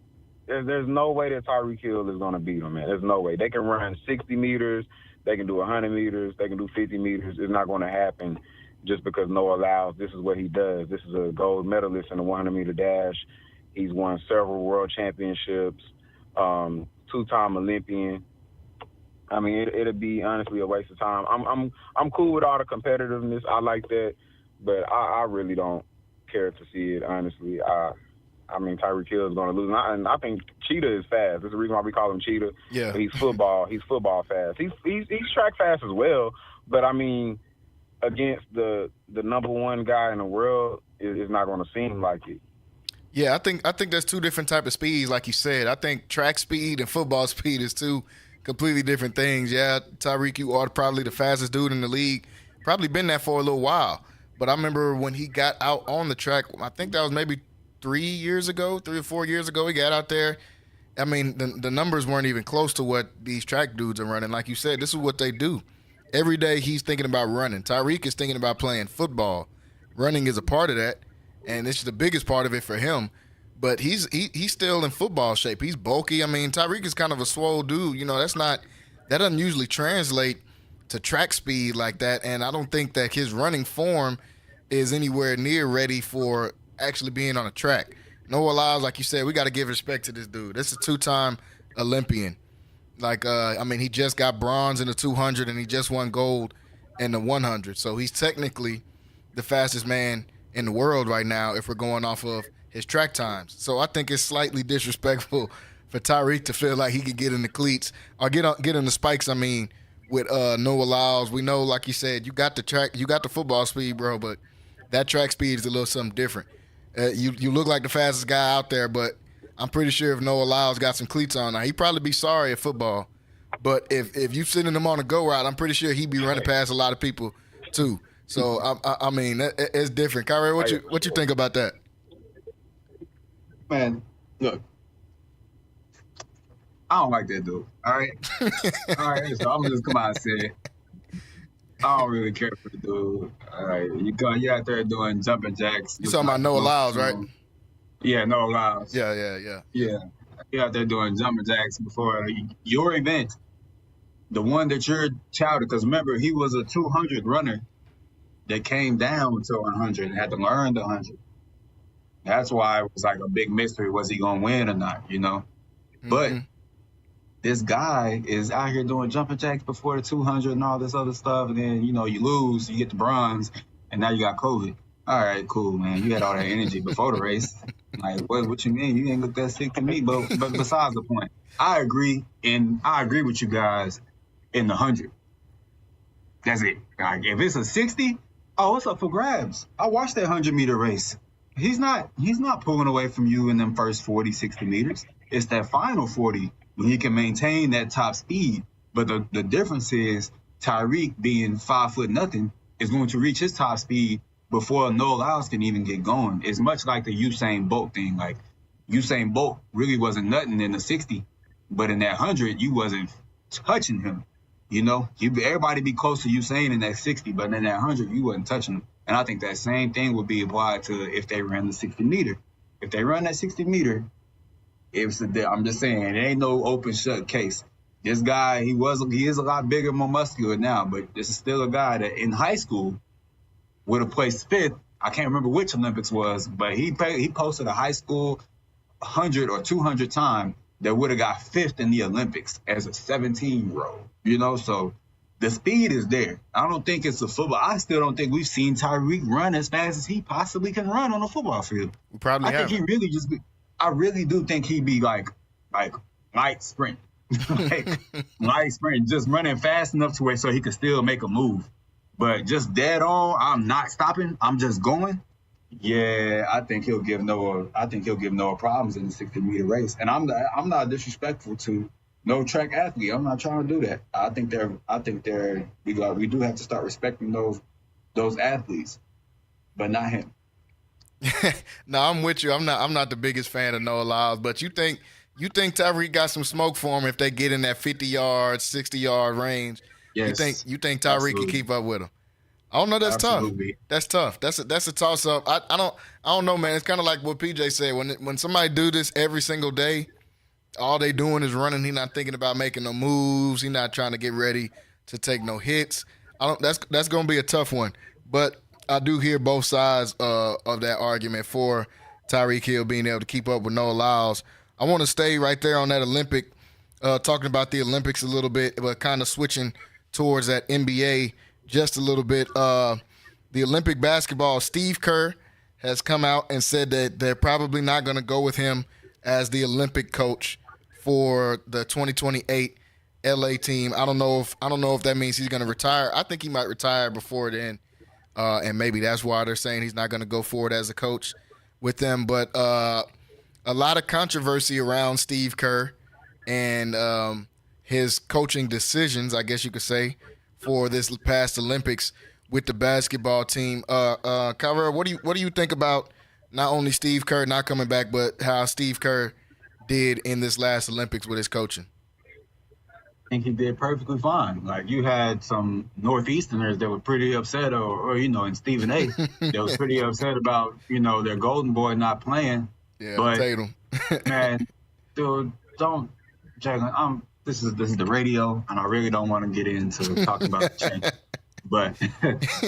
There's no way that Tyreek Hill is going to beat him, man. There's no way. They can run 60 meters. They can do 100 meters. They can do 50 meters. It's not going to happen just because Noah Lyles, this is what he does. This is a gold medalist in the 100-meter dash. He's won several world championships. Two-time Olympian. I mean, it'll be honestly a waste of time. I'm cool with all the competitiveness. I like that, but I really don't care to see it. Honestly, I mean, Tyreek Hill is going to lose, and I think Cheetah is fast. That's the reason why we call him Cheetah. Yeah, but he's football fast. He's track fast as well. But I mean, against the number one guy in the world, it's not going to seem like it. Yeah, I think there's two different type of speeds, like you said. I think track speed and football speed is two completely different things. Yeah, Tyreek, you are probably the fastest dude in the league. Probably been that for a little while. But I remember when he got out on the track, I think that was maybe 3 or 4 years ago, he got out there. I mean, the numbers weren't even close to what these track dudes are running. Like you said, this is what they do. Every day he's thinking about running. Tyreek is thinking about playing football. Running is a part of that, and it's the biggest part of it for him. But he's still in football shape. He's bulky. I mean, Tyreek is kind of a swole dude. You know, that doesn't usually translate to track speed like that, and I don't think that his running form is anywhere near ready for actually being on a track. Noah Lyles, like you said, we got to give respect to this dude. This is a two-time Olympian. He just got bronze in the 200, and he just won gold in the 100. So he's technically the fastest man in the world right now if we're going off of his track times. So I think it's slightly disrespectful for Tyreek to feel like he could get in the cleats or get in the spikes, with Noah Lyles. We know, like you said, you got the football speed, bro, but that track speed is a little something different. You look like the fastest guy out there, but I'm pretty sure if Noah Lyles got some cleats on now, he'd probably be sorry at football. But if you sending him on a go route, I'm pretty sure he'd be running past a lot of people too. So it's different. Kyrie, what you think about that? Man, look, I don't like that dude. All right, so I'm just come out and say it. I don't really care for the dude. All right, you out there doing jumping jacks. You talking about Noah Lyles, right? Yeah, Noah Lyles. Yeah. Yeah, you out there doing jumping jacks before your event, the one that you're touted. Because remember, he was a 200 runner that came down to 100 and had to learn the 100. That's why it was like a big mystery. Was he going to win or not, Mm-hmm. But this guy is out here doing jumping jacks before the 200 and all this other stuff. And then, you lose, you get the bronze, and now you got COVID. All right, cool, man. You had all that energy before the race. Like, what you mean? You ain't look that sick to me. But besides the point, I agree with you guys in the 100. That's it. Like, if it's a 60, it's up for grabs. I watched that 100-meter race. He's not pulling away from you in them first 40, 60 meters. It's that final 40 when he can maintain that top speed. But the difference is Tyreek, being 5'0" is going to reach his top speed before Noah Lyles can even get going. It's much like the Usain Bolt thing. Like, Usain Bolt really wasn't nothing in the 60, but in that 100, you wasn't touching him. Everybody be close to Usain in that 60, but in that 100, you wasn't touching him. And I think that same thing would be applied to if they ran the 60-meter. If they run that 60-meter, I'm just saying, it ain't no open shut case. This guy, he is a lot bigger, more muscular now, but this is still a guy that in high school would have placed fifth. I can't remember which Olympics was, but he posted a high school 100 or 200 time that would have got fifth in the Olympics as a 17-year-old. So the speed is there. I don't think it's a football. I still don't think we've seen Tyreek run as fast as he possibly can run on a football field. We probably I think he really I really do think he'd be like light sprint. Light sprint, just running fast enough to where so he could still make a move. But just dead on, I'm not stopping, I'm just going. Yeah, I think he'll give Noah problems in the 60-meter race. And I'm not disrespectful to no track athlete. I'm not trying to do that. I think we do have to start respecting those athletes, but not him. No, I'm with you. I'm not the biggest fan of Noah Lyles, but you think Tyreek got some smoke for him if they get in that 50-yard, 60-yard range? Yes. You think Tyreek can keep up with him? I don't know. That's Absolutely. tough. That's tough. That's a toss up. I don't know, man. It's kind of like what PJ said. When somebody do this every single day, all they doing is running. He not thinking about making no moves. He not trying to get ready to take no hits. That's gonna be a tough one. But I do hear both sides of that argument for Tyreek Hill being able to keep up with Noah Lyles. I want to stay right there on that Olympic, talking about the Olympics a little bit, but kind of switching towards that NBA just a little bit. The Olympic basketball, Steve Kerr has come out and said that they're probably not going to go with him as the Olympic coach for the 2028 LA team. I don't know if that means he's going to retire. I think he might retire before then. and maybe that's why they're saying he's not going to go forward as a coach with them. But a lot of controversy around Steve Kerr and his coaching decisions, I guess you could say, for this past Olympics with the basketball team. Kyra, what do you think about not only Steve Kerr not coming back, but how Steve Kerr did in this last Olympics with his coaching? I think he did perfectly fine. Like, you had some Northeasterners that were pretty upset, or and Stephen A. that was pretty upset about, their golden boy not playing. Yeah, but Tatum. man, dude, don't, Jalen. This is the radio, and I really don't want to get into talking about the check, but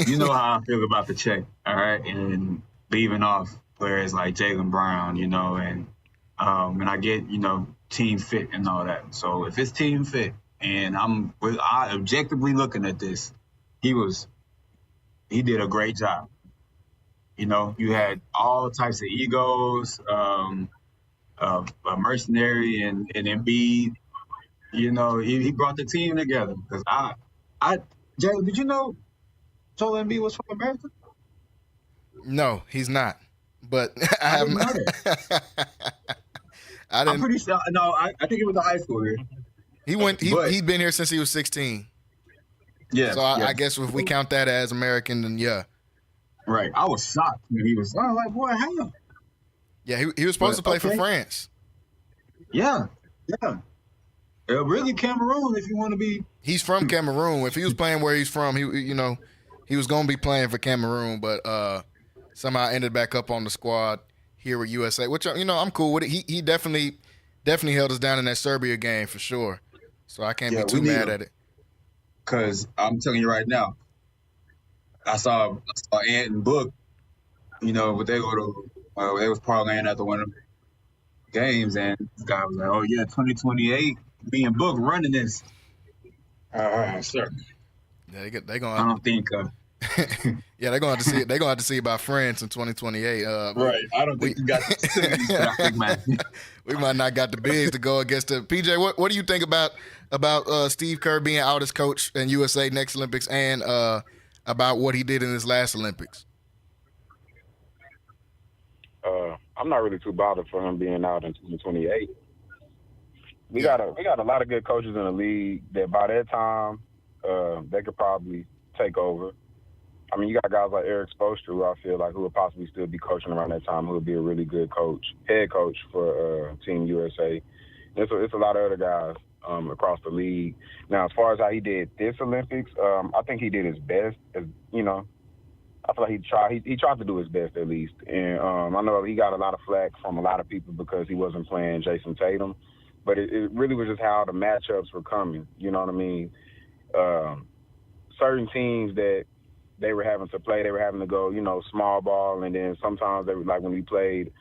you know how I feel about the check, all right, and leaving off players like Jalen Brown, and I get team fit and all that. So if it's team fit, and I objectively looking at this, he did a great job. You had all types of egos, a mercenary and Embiid. He brought the team together. Because Jay, did you know Joel Embiid was from America? No, he's not. But I didn't know that. I'm pretty sure. No, I think it was a high school here. He'd been here since he was 16. Yeah. So I guess if we count that as American, then yeah. Right. I was shocked when he was. I was like, boy, how? Yeah, he was supposed to play for France. Yeah. Really, Cameroon, if you want to be. He's from Cameroon. If he was playing where he's from, he was going to be playing for Cameroon, but somehow ended back up on the squad here with USA, which I'm cool with it. He definitely held us down in that Serbia game for sure. So I can't be too mad at it. Because I'm telling you right now, I saw Ant and Book, but they was parlaying after one of the games, and this guy was like, "Oh yeah, 2028, me and Book running this." All right, sir. Yeah, they gonna. I don't think. Yeah, they're gonna have to see it. They're gonna have to see about France in 2028. Right. I don't think we got the facilities for that big man. We might not got the bigs to go against the PJ. What do you think about Steve Kerr being out as coach in USA next Olympics, and about what he did in his last Olympics? I'm not really too bothered for him being out in 2028. We got a lot of good coaches in the league that by that time they could probably take over. I mean, you got guys like Eric Spoelstra, who I feel like who would possibly still be coaching around that time, who would be a really good head coach for Team USA. It's a lot of other guys across the league. Now, as far as how he did this Olympics, I think he did his best. I feel like he tried to do his best at least. And I know he got a lot of flack from a lot of people because he wasn't playing Jason Tatum. But it really was just how the matchups were coming. You know what I mean? Certain teams that they were having to play, they were having to go, small ball. And then sometimes they were like when we played,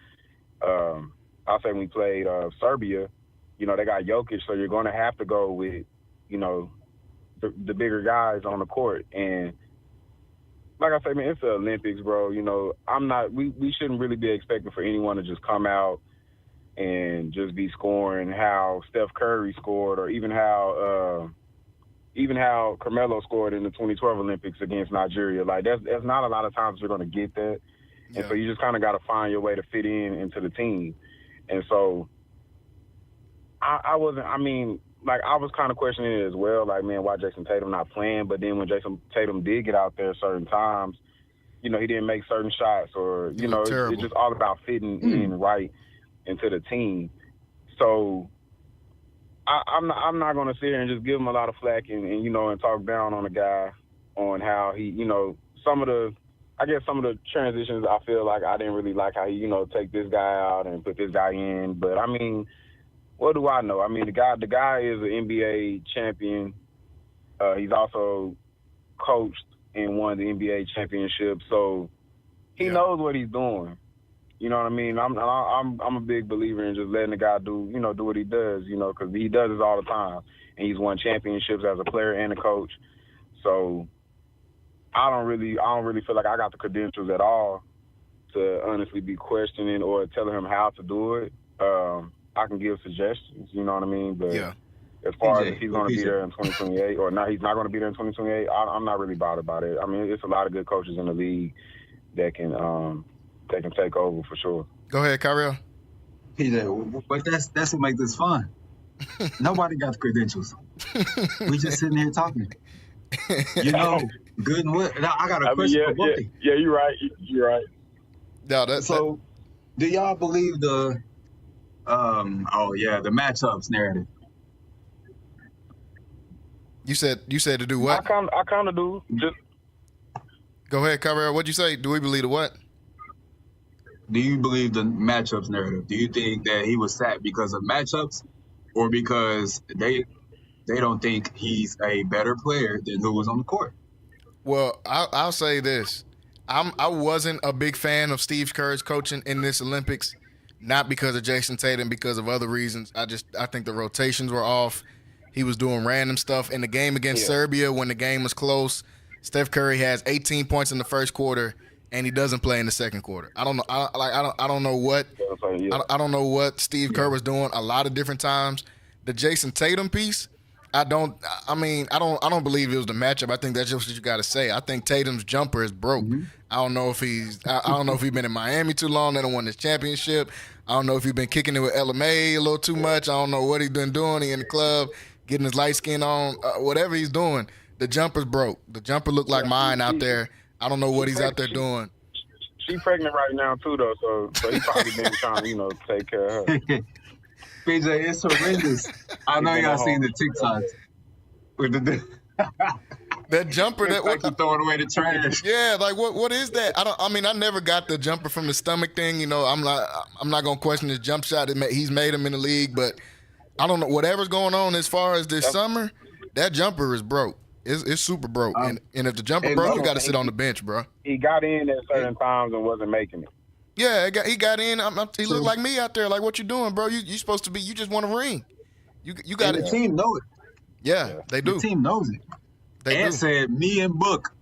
Serbia, they got Jokic. So you're going to have to go with, the bigger guys on the court. And like I say, man, it's the Olympics, bro. We shouldn't really be expecting for anyone to just come out and just be scoring how Steph Curry scored, or even how Carmelo scored in the 2012 Olympics against Nigeria. Like, there's not a lot of times you're going to get that. Yeah. And so you just kind of got to find your way to fit into the team. And so I was kind of questioning it as well. Like, man, why Jason Tatum not playing? But then when Jason Tatum did get out there certain times, he didn't make certain shots, or, it's just all about fitting in right into the team. So I'm not going to sit here and just give him a lot of flack and talk down on the guy on how he, some of the transitions, I feel like I didn't really like how he, take this guy out and put this guy in. But I mean, what do I know? I mean, the guy is an NBA champion. He's also coached and won the NBA championship, so he knows what he's doing. You know what I mean? I'm a big believer in just letting the guy do what he does, because he does this all the time, and he's won championships as a player and a coach. So I don't really feel like I got the credentials at all to honestly be questioning or telling him how to do it. I can give suggestions, you know what I mean? But as far as if he's going to be there in 2028 or not, he's not going to be there in 2028. I'm not really bothered about it. I mean, it's a lot of good coaches in the league that can take over for sure. Go ahead, Kyrell. PJ, but that's what makes this fun. Nobody got the credentials. We just sitting here talking. You know, good and well. Now, I got a question for Bookie. Yeah, you're right. You're right. No, so, do y'all believe the matchups narrative? You said to do what? I kind of do. Just go ahead, Kyrell. What'd you say? Do we believe the what? Do you believe the matchups narrative? Do you think that he was sacked because of matchups, or because they don't think he's a better player than who was on the court? Well, I'll say this: I wasn't a big fan of Steve Kerr's coaching in this Olympics, not because of Jason Tatum, because of other reasons. I think the rotations were off. He was doing random stuff in the game against Serbia when the game was close. Steph Curry has 18 points in the first quarter, and he doesn't play in the second quarter. I don't know. I don't know what. I don't know what Steve Kerr was doing. A lot of different times. The Jason Tatum piece, I don't believe it was the matchup. I think that's just what you got to say. I think Tatum's jumper is broke. Mm-hmm. I don't know if he's been in Miami too long. They don't win this championship. I don't know if he's been kicking it with LMA a little too much. I don't know what he's been doing. He in the club, getting his light skin on, whatever he's doing. The jumper's broke. The jumper looked like mine out there. I don't know what he's out there doing. She's pregnant right now too, though. So he probably been trying to, take care of her. PJ, it's horrendous. I know y'all seen the TikToks with that jumper that like throwing away the trash. Yeah, like what is that? I never got the jumper from the stomach thing. I'm not gonna question his jump shot. He's made him in the league, but I don't know whatever's going on as far as this summer. That jumper is broke. It's super broke, and if the jumper broke, you got to sit on the bench, bro. He got in at certain times and wasn't making it. Yeah, he got in. He looked like me out there. Like, what you doing, bro? You supposed to be. You just want a ring. You got it. The team know it. Yeah, they do. The team knows it. They said me and Book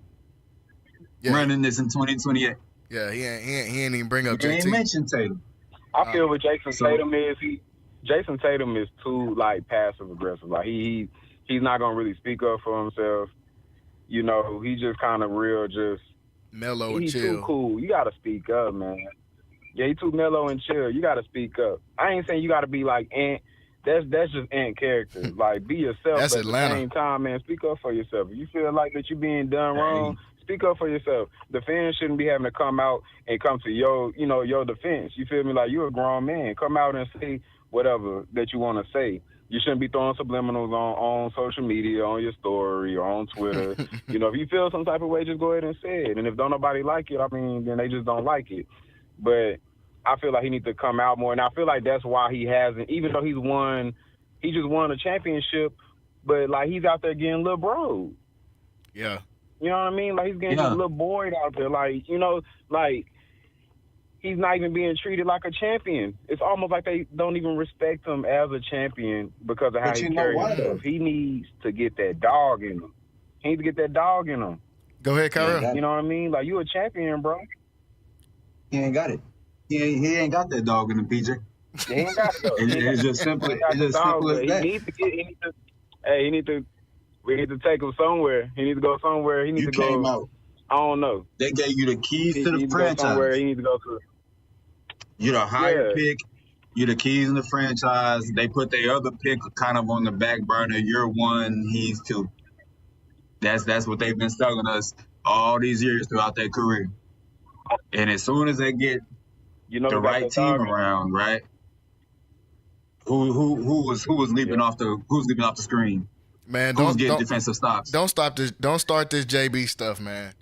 running this in 2028. Yeah, he ain't even bring up JT. He JT. ain't mentioned Tatum. I feel with Jason Tatum is Jason Tatum is too passive aggressive. Like he's not gonna really speak up for himself. He just kind of real, just mellow and chill. He's too cool. You gotta speak up, man. Yeah, he's too mellow and chill. You gotta speak up. I ain't saying you gotta be like Ant. That's just Ant character. Like, be yourself. That's but Atlanta. At the same time, man, speak up for yourself. If you feel like that you're being done wrong, speak up for yourself. The fans shouldn't be having to come out and come to your defense. You feel me? Like, you're a grown man. Come out and say whatever that you want to say. You shouldn't be throwing subliminals on social media, on your story, or on Twitter. If you feel some type of way, just go ahead and say it. And if don't nobody like it, then they just don't like it. But I feel like he needs to come out more. And I feel like that's why he hasn't, even though he just won a championship, but, like, he's out there getting little bro. Yeah. You know what I mean? Like, he's getting a little Boyd out there. Like, he's not even being treated like a champion. It's almost like they don't even respect him as a champion because of how he carries himself. He needs to get that dog in him. He needs to get that dog in him. Go ahead, Kyra. You know what I mean? Like, you a champion, bro. He ain't got it. He ain't got that dog in him, PJ. He ain't got it. It's just simple. It's just simple as that. We need to take him somewhere. He needs to go somewhere. He needs to go. Came out. I don't know. They gave you the keys to the franchise. Somewhere he needs to go to. You're the higher pick. You're the keys in the franchise. They put their other pick kind of on the back burner. You're one. He's two. That's what they've been selling us all these years throughout their career. And as soon as they get the right team around, right? Who was leaping off the screen? Man, who's getting defensive stops? Don't start this JB stuff, man.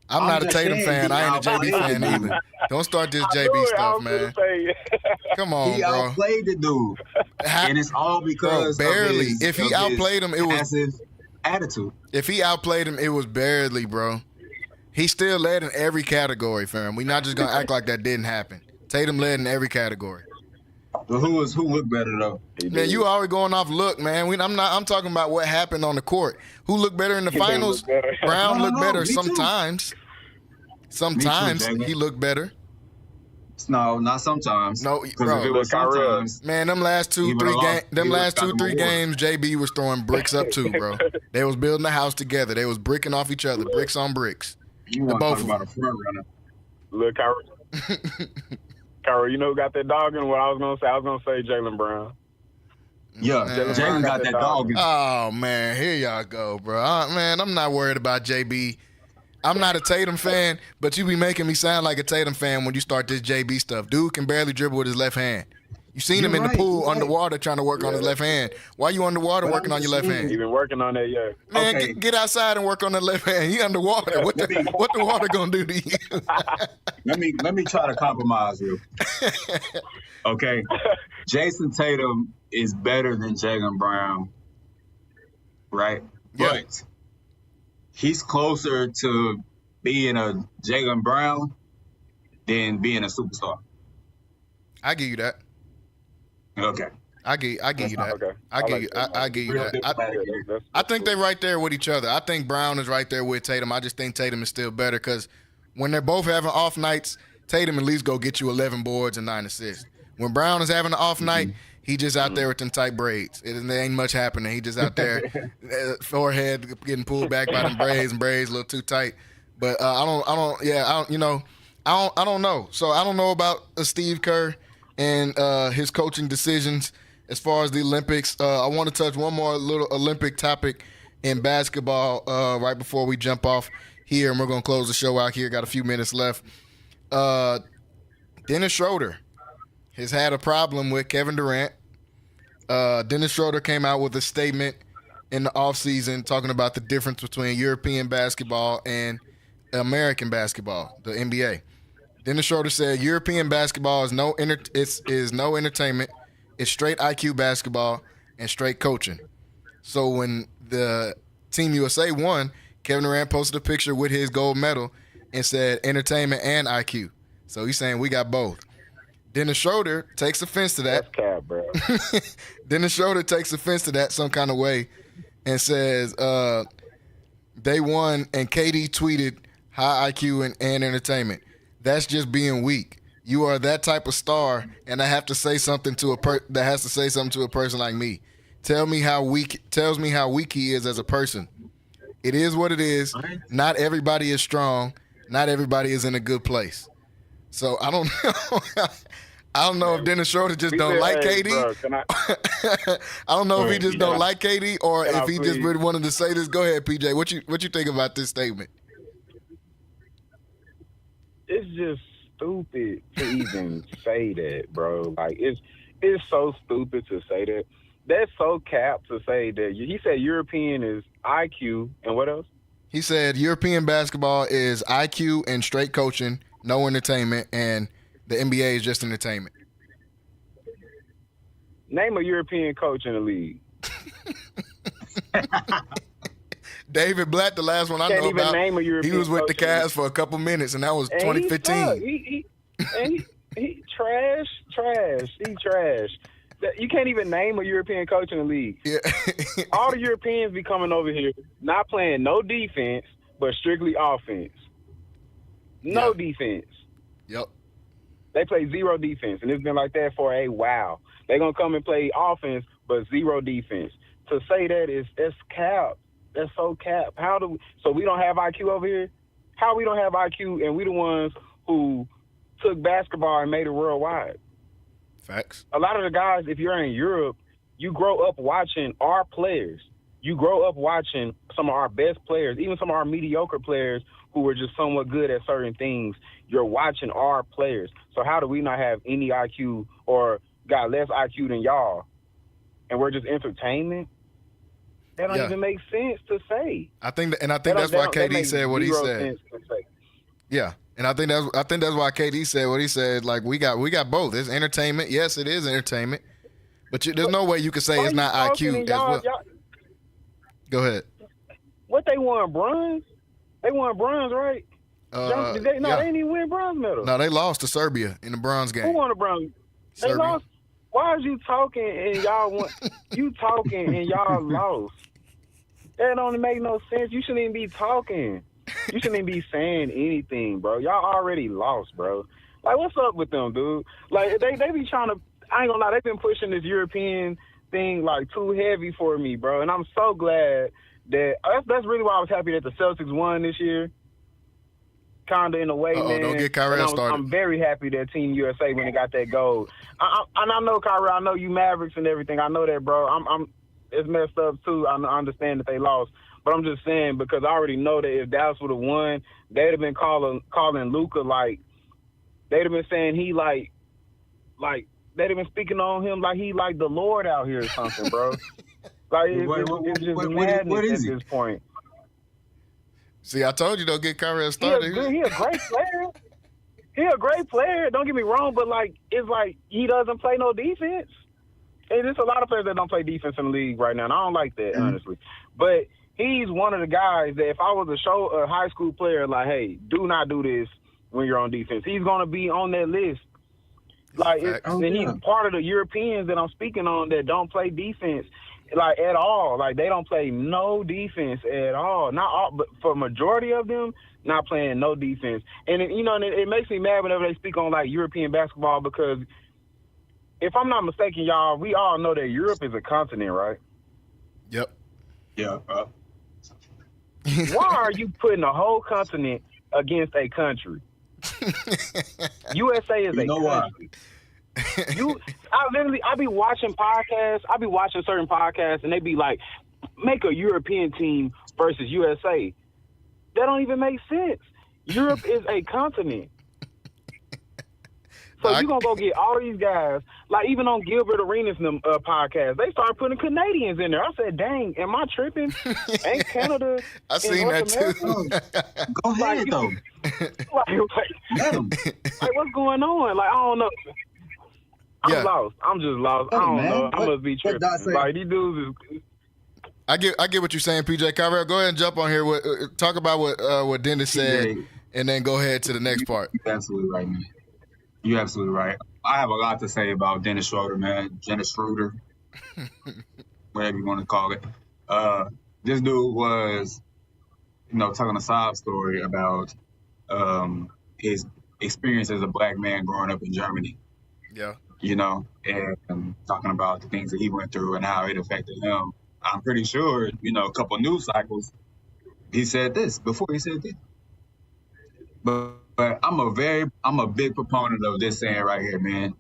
I'm not a Tatum fan. I ain't a JB fan either. Don't start this JB stuff, man. Come on, he bro. He outplayed the dude, and it's all because barely. Of his, if he outplayed him, it was attitude. If he outplayed him, it was barely, bro. He still led in every category, fam. We're not just gonna act like that didn't happen. Tatum led in every category. But who looked better though? Man, you already going off look, man. I'm talking about what happened on the court. Who looked better in the finals? Brown looked better sometimes. Sometimes he looked better. No, not sometimes. No, because bro. if it was sometimes, Man, them last two, three games, JB was throwing bricks up too, bro. They was building a house together. They was bricking off each other, bricks on bricks. You want to talk about a front runner? Look, Kyrie, you know who got that dog in? What I was gonna say Jalen Brown. Yeah, Jalen got that dog. Oh man, here y'all go, bro. Man, I'm not worried about JB. I'm not a Tatum fan, but you be making me sound like a Tatum fan when you start this JB stuff. Dude can barely dribble with his left hand. You seen him in the pool underwater trying to work on his left hand. Why you underwater working on your left hand? You been working on that, yeah. Man, get outside and work on the left hand. You underwater. What the water gonna do to you? let me try to compromise you. Okay, Jason Tatum is better than Jalen Brown, right? Yeah. But he's closer to being a Jalen Brown than being a superstar. I give you that. Okay. I give you that. Okay. I give you that. I think they're right there with each other. I think Brown is right there with Tatum. I just think Tatum is still better because when they're both having off nights, Tatum at least go get you 11 boards and 9 assists. When Brown is having an off night, he just out there with them tight braids. There ain't much happening. He just out there, forehead getting pulled back by them braids a little too tight. But I don't know. So I don't know about Steve Kerr and his coaching decisions as far as the Olympics. I want to touch one more little Olympic topic in basketball right before we jump off here, and we're going to close the show out here. Got a few minutes left. Dennis Schroeder has had a problem with Kevin Durant. Dennis Schroeder came out with a statement in the offseason talking about the difference between European basketball and American basketball, the NBA. Dennis Schroeder said European basketball is no entertainment. It's straight IQ basketball and straight coaching. So when the Team USA won, Kevin Durant posted a picture with his gold medal and said entertainment and IQ. So he's saying we got both. Dennis Schroeder takes offense to that. That's cap, bro. Dennis Schroeder takes offense to that some kind of way and says they won and KD tweeted high IQ and entertainment. That's just being weak. You are that type of star, and I have to say something to that has to say something to a person like me. Tells me how weak he is as a person. It is what it is. Not everybody is strong. Not everybody is in a good place. So I don't know. I don't know if Dennis Schroeder just don't like KD. Bro, I don't know if he just don't like KD or if he just really wanted to say this. Go ahead, PJ. What you think about this statement? It's just stupid to even say that, bro. Like it's so stupid to say that. That's so cap to say that. He said European is IQ and what else? He said European basketball is IQ and straight coaching, no entertainment, and the NBA is just entertainment. Name a European coach in the league. David Blatt, the last one I know about, he was with the Cavs for a couple minutes, and that was 2015. He trash. He trash. You can't even name a European coach in the league. Yeah. All the Europeans be coming over here, not playing no defense, but strictly offense. No defense. Yep. They play zero defense, and it's been like that for a while. They're going to come and play offense, but zero defense. To say that's cap. That's so cap. So we don't have IQ over here? How we don't have IQ and we the ones who took basketball and made it worldwide? Facts. A lot of the guys, if you're in Europe, you grow up watching our players. You grow up watching some of our best players, even some of our mediocre players who were just somewhat good at certain things. You're watching our players. So how do we not have any IQ or got less IQ than y'all? And we're just entertainment? That don't even make sense to say. I think that's why KD said what he said. Yeah. And I think that's why KD said what he said. Like we got both. It's entertainment. Yes, it is entertainment. But there's no way you can say it's not IQ as well. Go ahead. What they won, bronze? They won bronze, right? They didn't even win bronze medal. No, they lost to Serbia in the bronze game. Who won the bronze? They Serbia. lost. Why is you talking and y'all won? You talking and y'all lost? That don't make no sense. You shouldn't even be talking. You shouldn't even be saying anything, bro. Y'all already lost, bro. Like, what's up with them, dude? Like, they be trying to. I ain't gonna lie, they've been pushing this European thing like too heavy for me, bro. And I'm so glad that that's really why I was happy that the Celtics won this year. Kinda in a way, man. Don't get Kyrie started. I'm very happy that Team USA when they got that gold. And I know Kyrie, I know you Mavericks and everything. I know that, bro. It's messed up too. I understand that they lost, but I'm just saying because I already know that if Dallas would have won, they'd have been calling Luka like they'd have been saying he like they'd have been speaking on him like he like the Lord out here or something, bro. Like it's just madness at this point. See, I told you don't get Kyrie started. He a great player. He a great player. Don't get me wrong, but like it's like he doesn't play no defense. And there's a lot of players that don't play defense in the league right now, and I don't like that, honestly. But he's one of the guys that if I was to show a high school player, like, hey, do not do this when you're on defense, he's going to be on that list. Like, he's part of the Europeans that I'm speaking on that don't play defense, like, at all. Like, they don't play no defense at all. Not all, but for a majority of them, not playing no defense. And, it makes me mad whenever they speak on, like, European basketball because if I'm not mistaken, y'all, we all know that Europe is a continent, right? Yep. Yeah. Why are you putting a whole continent against a country? USA is a country. I be watching podcasts. I be watching certain podcasts, and they be like, make a European team versus USA. That don't even make sense. Europe is a continent. So you're going to go get all these guys, like even on Gilbert Arenas' podcast, they started putting Canadians in there. I said, dang, am I tripping? Ain't Canada I seen that too. Go ahead, though. Like, what's going on? Like, I don't know. I'm lost. I'm just lost. I don't know. I must be tripping. Like, these dudes is... I get what you're saying, PJ. Kyrie, go ahead and jump on here. Talk about what Dennis said, and then go ahead to the next part. You're absolutely right, man. You're absolutely right. I have a lot to say about Dennis Schroeder, man. Dennis Schroeder, whatever you want to call it. This dude was, telling a sob story about his experience as a black man growing up in Germany. Yeah. And talking about the things that he went through and how it affected him. I'm pretty sure, a couple news cycles, he said this before he said this. But I'm a big proponent of this saying right here, man.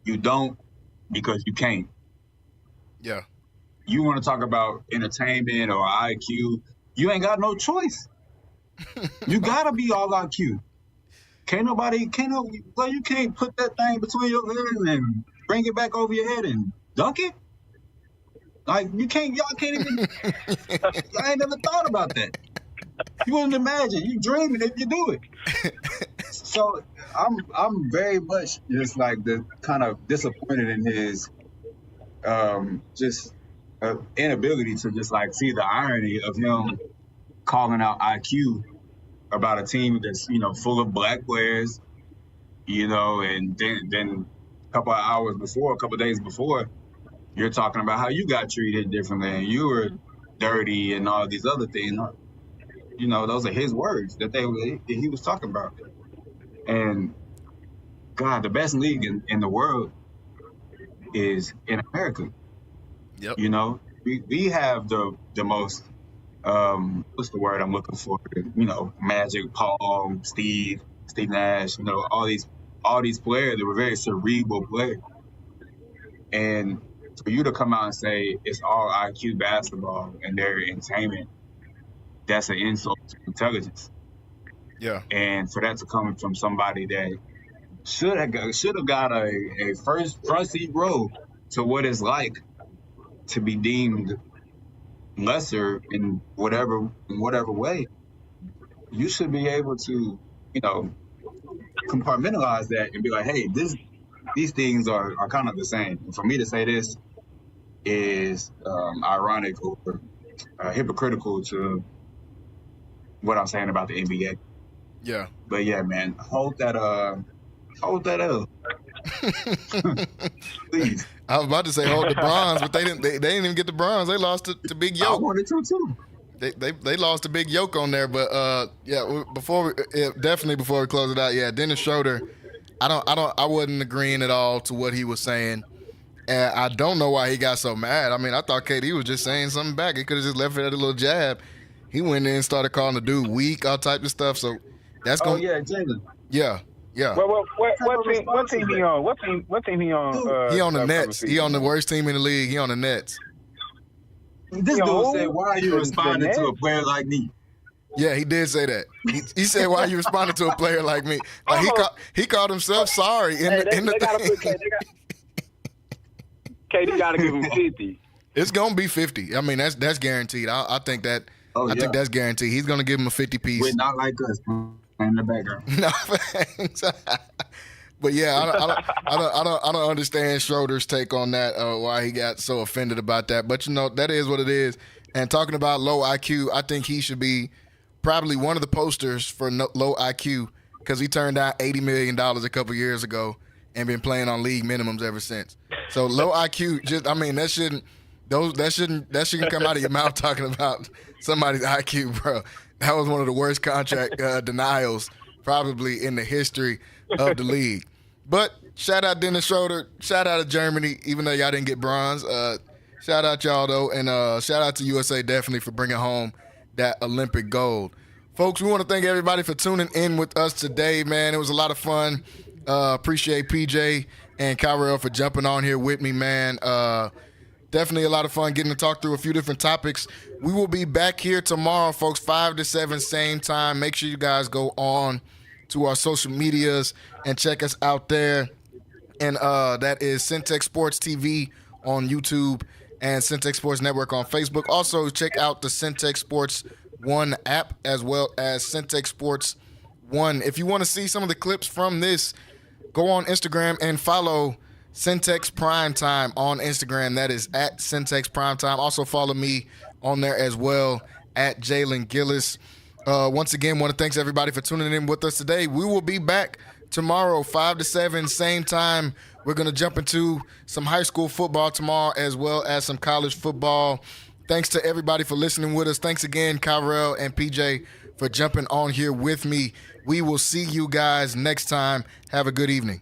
You don't because you can't. Yeah. You want to talk about entertainment or IQ, you ain't got no choice. You gotta be all IQ. You can't put that thing between your legs and bring it back over your head and dunk it. Like y'all can't even. I ain't never thought about that. You wouldn't imagine. You dreaming if you do it. So I'm very much just like the kind of disappointed in his inability to just like see the irony of him calling out IQ about a team that's full of black players, and then a couple days before, you're talking about how you got treated differently and you were dirty and all these other things. Those are his words that he was talking about. And God, the best league in the world is in America. Yep. We have the most what's the word I'm looking for? Magic, Paul, Steve Nash, all these players that were very cerebral players. And for you to come out and say it's all IQ basketball and their entertainment, that's an insult to intelligence. Yeah. And for that to come from somebody that should have got a front seat row to what it's like to be deemed lesser in whatever way, you should be able to, compartmentalize that and be like, hey, these things are kind of the same. And for me to say this is ironic or hypocritical to what I'm saying about the NBA. Yeah. But yeah, man, hold that up. Please. I was about to say hold the bronze, but they didn't even get the bronze. They lost to Big Yo. I wanted to too. They lost a big yoke on there, but before we close it out, Dennis Schroeder, I wasn't agreeing at all to what he was saying, and I don't know why he got so mad. I mean, I thought KD was just saying something back. He could have just left it at a little jab. He went in and started calling the dude weak, all type of stuff. So that's going. Oh yeah, Jalen. Yeah. Well, what team he on? What team he on? He on the Nets. He on the worst team in the league. He on the Nets. This dude said, "Why are you responding to a player like me?" Yeah, he did say that. He said, "Why are you responding to a player like me?" Like he called himself sorry in the thing. KD got to give him 50. It's gonna be 50. I mean, that's guaranteed. I think that. I think that's guaranteed. He's gonna give him a 50 piece. We're not like us in the background. No thanks. But yeah, I don't understand Schroeder's take on that. Why he got so offended about that. But that is what it is. And talking about low IQ, I think he should be probably one of the posters for low IQ because he turned down $80 million a couple years ago and been playing on league minimums ever since. So low IQ, that shouldn't come out of your mouth talking about somebody's IQ, bro. That was one of the worst contract denials probably in the history of the league. But shout out Dennis Schroeder, shout out to Germany, even though y'all didn't get bronze. Shout out y'all though, and shout out to USA definitely for bringing home that Olympic gold. Folks, we want to thank everybody for tuning in with us today, man. It was a lot of fun. Appreciate PJ and Kyrell for jumping on here with me, man. Definitely a lot of fun getting to talk through a few different topics. We will be back here tomorrow, folks, 5 to 7, same time. Make sure you guys go on to our social medias and check us out there. And that is Centex Sports TV on YouTube and Centex Sports Network on Facebook. Also, check out the Centex Sports One app as well as Centex Sports One. If you want to see some of the clips from this, go on Instagram and follow Centex Primetime on Instagram. That is at Centex Primetime. Also follow me on there as well at Jalen Gillis. Once again, want to thank everybody for tuning in with us today. We will be back tomorrow, 5 to 7, same time. We're going to jump into some high school football tomorrow as well as some college football. Thanks to everybody for listening with us. Thanks again, Kyrell and PJ, for jumping on here with me. We will see you guys next time. Have a good evening.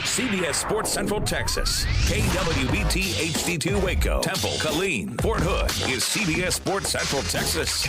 CBS Sports Central Texas, KWBT HD2 Waco, Temple, Killeen, Fort Hood is CBS Sports Central Texas.